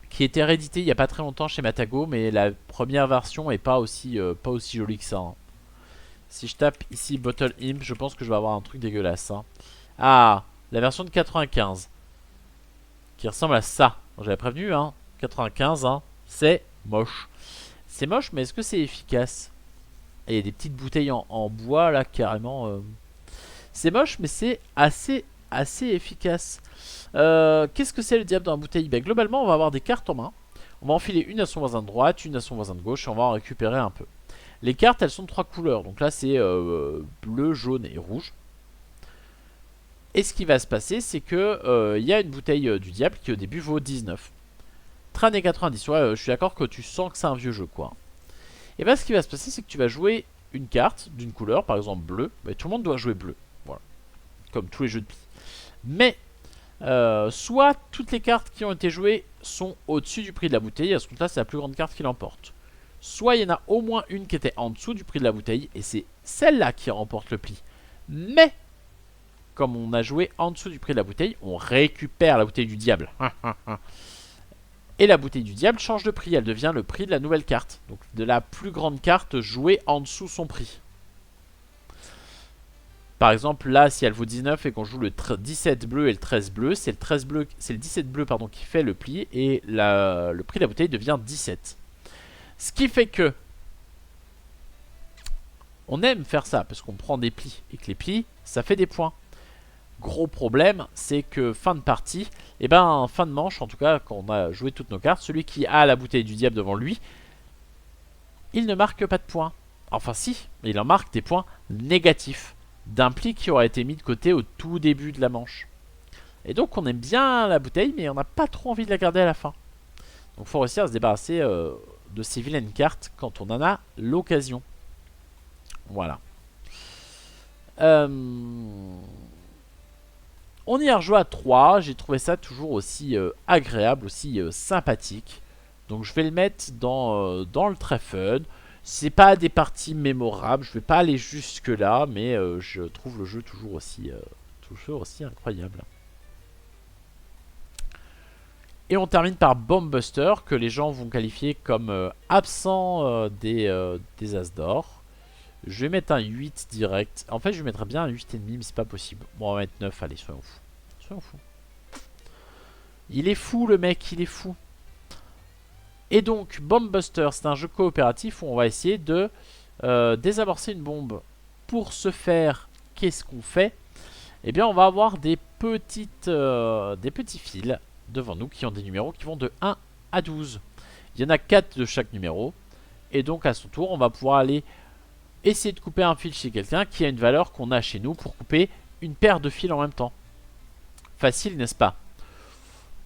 Qui était réédité il n'y a pas très longtemps chez Matago, mais la première version est pas aussi jolie que ça. Hein. Si je tape ici Bottle Imp, je pense que je vais avoir un truc dégueulasse. Hein. Ah, la version de 95. Qui ressemble à ça. J'avais prévenu, hein. 95, hein. C'est moche. C'est moche, mais est-ce que c'est efficace? Et il y a des petites bouteilles en bois là carrément. C'est moche mais c'est assez efficace. Qu'est-ce que c'est le diable dans la bouteille? Ben, globalement on va avoir des cartes en main. On va enfiler une à son voisin de droite, une à son voisin de gauche et on va en récupérer un peu. Les cartes elles sont de 3 couleurs. Donc là c'est bleu, jaune et rouge. Et ce qui va se passer c'est que y a une bouteille du diable qui au début vaut 19. Très années 90, ouais, je suis d'accord que tu sens que c'est un vieux jeu quoi. Et bien ce qui va se passer c'est que tu vas jouer une carte d'une couleur, par exemple bleu. Ben, tout le monde doit jouer bleu, voilà, comme tous les jeux de pli. Mais soit toutes les cartes qui ont été jouées sont au-dessus du prix de la bouteille, à ce compte-là c'est la plus grande carte qui l'emporte. Soit il y en a au moins une qui était en dessous du prix de la bouteille, et c'est celle-là qui remporte le pli. Mais, comme on a joué en dessous du prix de la bouteille, on récupère la bouteille du diable. Et la bouteille du diable change de prix, elle devient le prix de la nouvelle carte. Donc de la plus grande carte jouée en dessous son prix. Par exemple, là, si elle vaut 19 et qu'on joue le 17 bleu et le 13 bleu, c'est le 17 bleu pardon, qui fait le pli et le prix de la bouteille devient 17. Ce qui fait que on aime faire ça parce qu'on prend des plis et que les plis, ça fait des points. Gros problème, c'est que fin de partie, et ben fin de manche, en tout cas quand on a joué toutes nos cartes, celui qui a la bouteille du diable devant lui, il ne marque pas de points. Enfin si, mais il en marque des points négatifs d'un pli qui aurait été mis de côté au tout début de la manche. Et donc on aime bien la bouteille, mais on n'a pas trop envie de la garder à la fin. Donc il faut réussir à se débarrasser de ces vilaines cartes quand on en a l'occasion. Voilà. On y a rejoué à 3, j'ai trouvé ça toujours aussi agréable, aussi sympathique. Donc je vais le mettre dans le très fun. C'est pas des parties mémorables, je vais pas aller jusque là, mais je trouve le jeu toujours aussi incroyable. Et on termine par Bombbuster, que les gens vont qualifier comme absent des As d'or. Je vais mettre un 8 direct. En fait, je mettrais bien un 8,5, mais c'est pas possible. Bon, on va mettre 9, allez, soyons fous. Soyons fous. Il est fou, le mec, il est fou. Et donc, Bombbuster, c'est un jeu coopératif où on va essayer de désamorcer une bombe. Pour ce faire, qu'est-ce qu'on fait? Eh bien, on va avoir des petits fils devant nous qui ont des numéros qui vont de 1 à 12. Il y en a 4 de chaque numéro. Et donc, à son tour, on va pouvoir aller essayer de couper un fil chez quelqu'un qui a une valeur qu'on a chez nous pour couper une paire de fils en même temps. Facile, n'est-ce pas?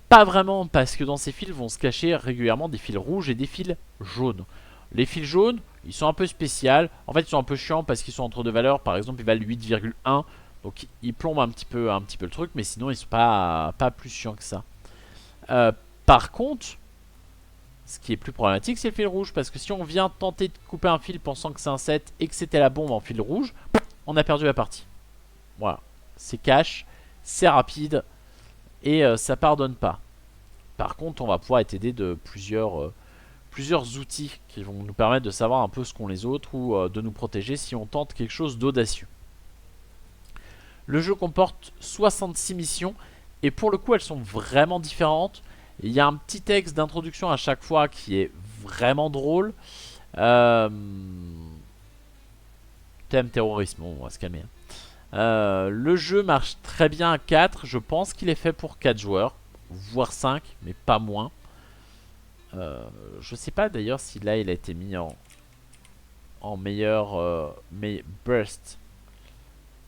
Pas vraiment, parce que dans ces fils vont se cacher régulièrement des fils rouges et des fils jaunes. Les fils jaunes, ils sont un peu spéciaux. En fait, ils sont un peu chiants parce qu'ils sont entre deux valeurs. Par exemple, ils valent 8,1. Donc, ils plombent un petit peu le truc. Mais sinon, ils sont pas plus chiants que ça. Par contre, ce qui est plus problématique, c'est le fil rouge. Parce que si on vient tenter de couper un fil pensant que c'est un 7 et que c'était la bombe en fil rouge, on a perdu la partie. Voilà. C'est cash, c'est rapide et ça pardonne pas. Par contre, on va pouvoir être aidé de plusieurs outils qui vont nous permettre de savoir un peu ce qu'ont les autres ou de nous protéger si on tente quelque chose d'audacieux. Le jeu comporte 66 missions et pour le coup, elles sont vraiment différentes. Il y a un petit texte d'introduction à chaque fois qui est vraiment drôle. Thème terrorisme, bon, on va se calmer. Le jeu marche très bien à 4. Je pense qu'il est fait pour 4 joueurs, voire 5, mais pas moins. Je sais pas d'ailleurs si là il a été mis en meilleur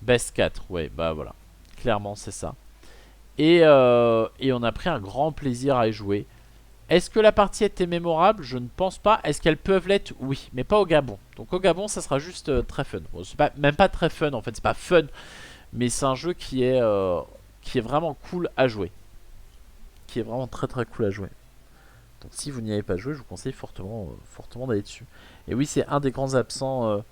Best 4, ouais, bah voilà. Clairement c'est ça. Et on a pris un grand plaisir à y jouer. Est-ce que la partie était mémorable? Je ne pense pas. Est-ce qu'elles peuvent l'être? Oui, mais pas au Gabon. Donc au Gabon, ça sera juste très fun. Bon, c'est même pas très fun en fait, c'est pas fun. Mais c'est un jeu qui est vraiment cool à jouer. Qui est vraiment très très cool à jouer. Donc si vous n'y avez pas joué, je vous conseille fortement d'aller dessus. Et oui, c'est un des grands absents.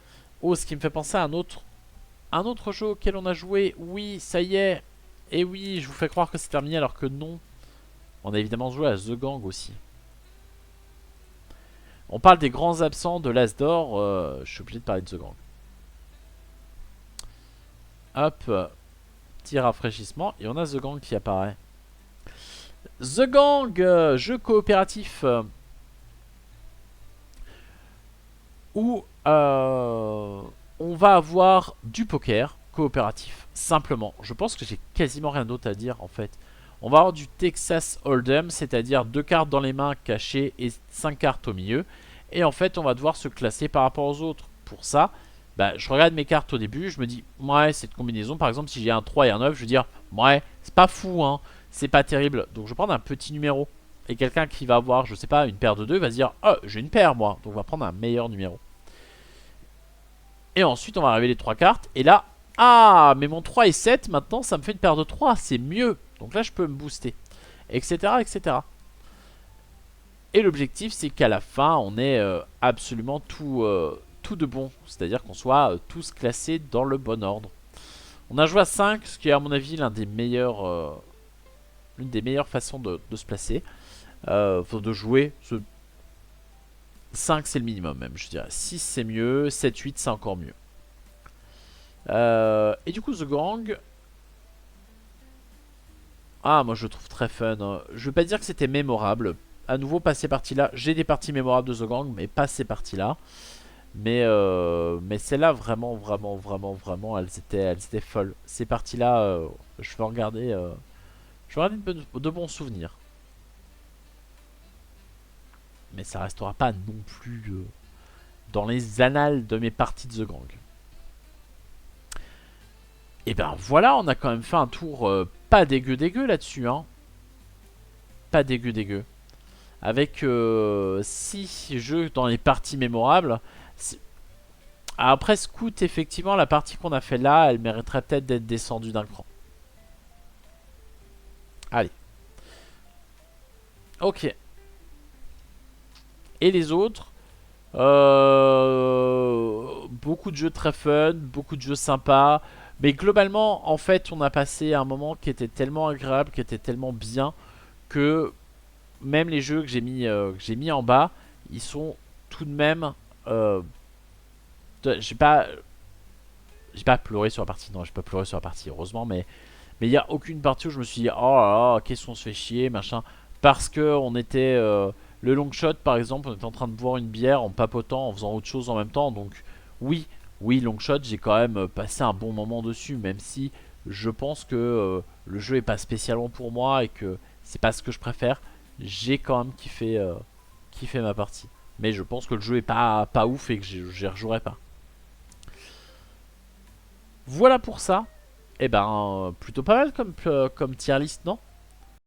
Oh, ce qui me fait penser à un autre jeu auquel on a joué. Oui, ça y est. Et oui, je vous fais croire que c'est terminé alors que non. On a évidemment joué à The Gang aussi. On parle des grands absents de l'As d'or. Je suis obligé de parler de The Gang. Hop. Petit rafraîchissement. Et on a The Gang qui apparaît. The Gang, jeu coopératif. où on va avoir du poker coopératif, simplement. Je pense que j'ai quasiment rien d'autre à dire en fait. On va avoir du Texas Hold'em, c'est-à-dire 2 cartes dans les mains cachées et 5 cartes au milieu. Et en fait, on va devoir se classer par rapport aux autres. Pour ça, bah, je regarde mes cartes au début, je me dis, ouais, cette combinaison, par exemple, si j'ai un 3 et un 9, je vais dire, ouais, c'est pas fou, hein, c'est pas terrible. Donc je vais prendre un petit numéro. Et quelqu'un qui va avoir, je sais pas, une paire de 2 va se dire, oh, j'ai une paire, moi. Donc on va prendre un meilleur numéro. Et ensuite, on va arriver les 3 cartes. Et là, ah, mais mon 3 et 7, maintenant, ça me fait une paire de 3. C'est mieux. Donc là, je peux me booster. Etc. etc. Et l'objectif, c'est qu'à la fin, on ait absolument tout de bon. C'est-à-dire qu'on soit tous classés dans le bon ordre. On a joué à 5, ce qui est à mon avis l'une des meilleures façons de se placer. Enfin, de jouer. 5 c'est le minimum même, je dirais. 6 c'est mieux, 7, 8 c'est encore mieux. Et du coup, The Gang. Ah, moi je le trouve très fun, hein. Je veux pas dire que c'était mémorable. À nouveau, pas ces parties-là. J'ai des parties mémorables de The Gang, mais pas ces parties-là. Mais celles-là, vraiment, vraiment, vraiment, vraiment, elles étaient folles. Ces parties-là, je vais en garder, je vais en garder de bons souvenirs. Mais ça restera pas non plus dans les annales de mes parties de The Gang. Et ben voilà, on a quand même fait un tour pas dégueu dégueu là-dessus, hein. Pas dégueu dégueu. Avec 6 jeux dans les parties mémorables. Après Scout, effectivement, la partie qu'on a fait là, elle mériterait peut-être d'être descendue d'un cran. Allez. Ok. Et les autres, beaucoup de jeux très fun, beaucoup de jeux sympas. Mais globalement, en fait, on a passé un moment qui était tellement agréable, qui était tellement bien, que même les jeux que j'ai mis en bas, ils sont tout de même... j'ai pas pleuré sur la partie, non, j'ai pas pleuré sur la partie, heureusement, mais il y a aucune partie où je me suis dit, oh là là, qu'est-ce qu'on se fait chier, machin, parce que on était... le long shot, par exemple, on était en train de boire une bière en papotant, en faisant autre chose en même temps, donc oui, oui, long shot, j'ai quand même passé un bon moment dessus, même si je pense que le jeu est pas spécialement pour moi et que c'est pas ce que je préfère, j'ai quand même kiffé ma partie. Mais je pense que le jeu est pas ouf et que j'y rejouerai pas. Voilà pour ça. Et ben, plutôt pas mal comme tier list, non?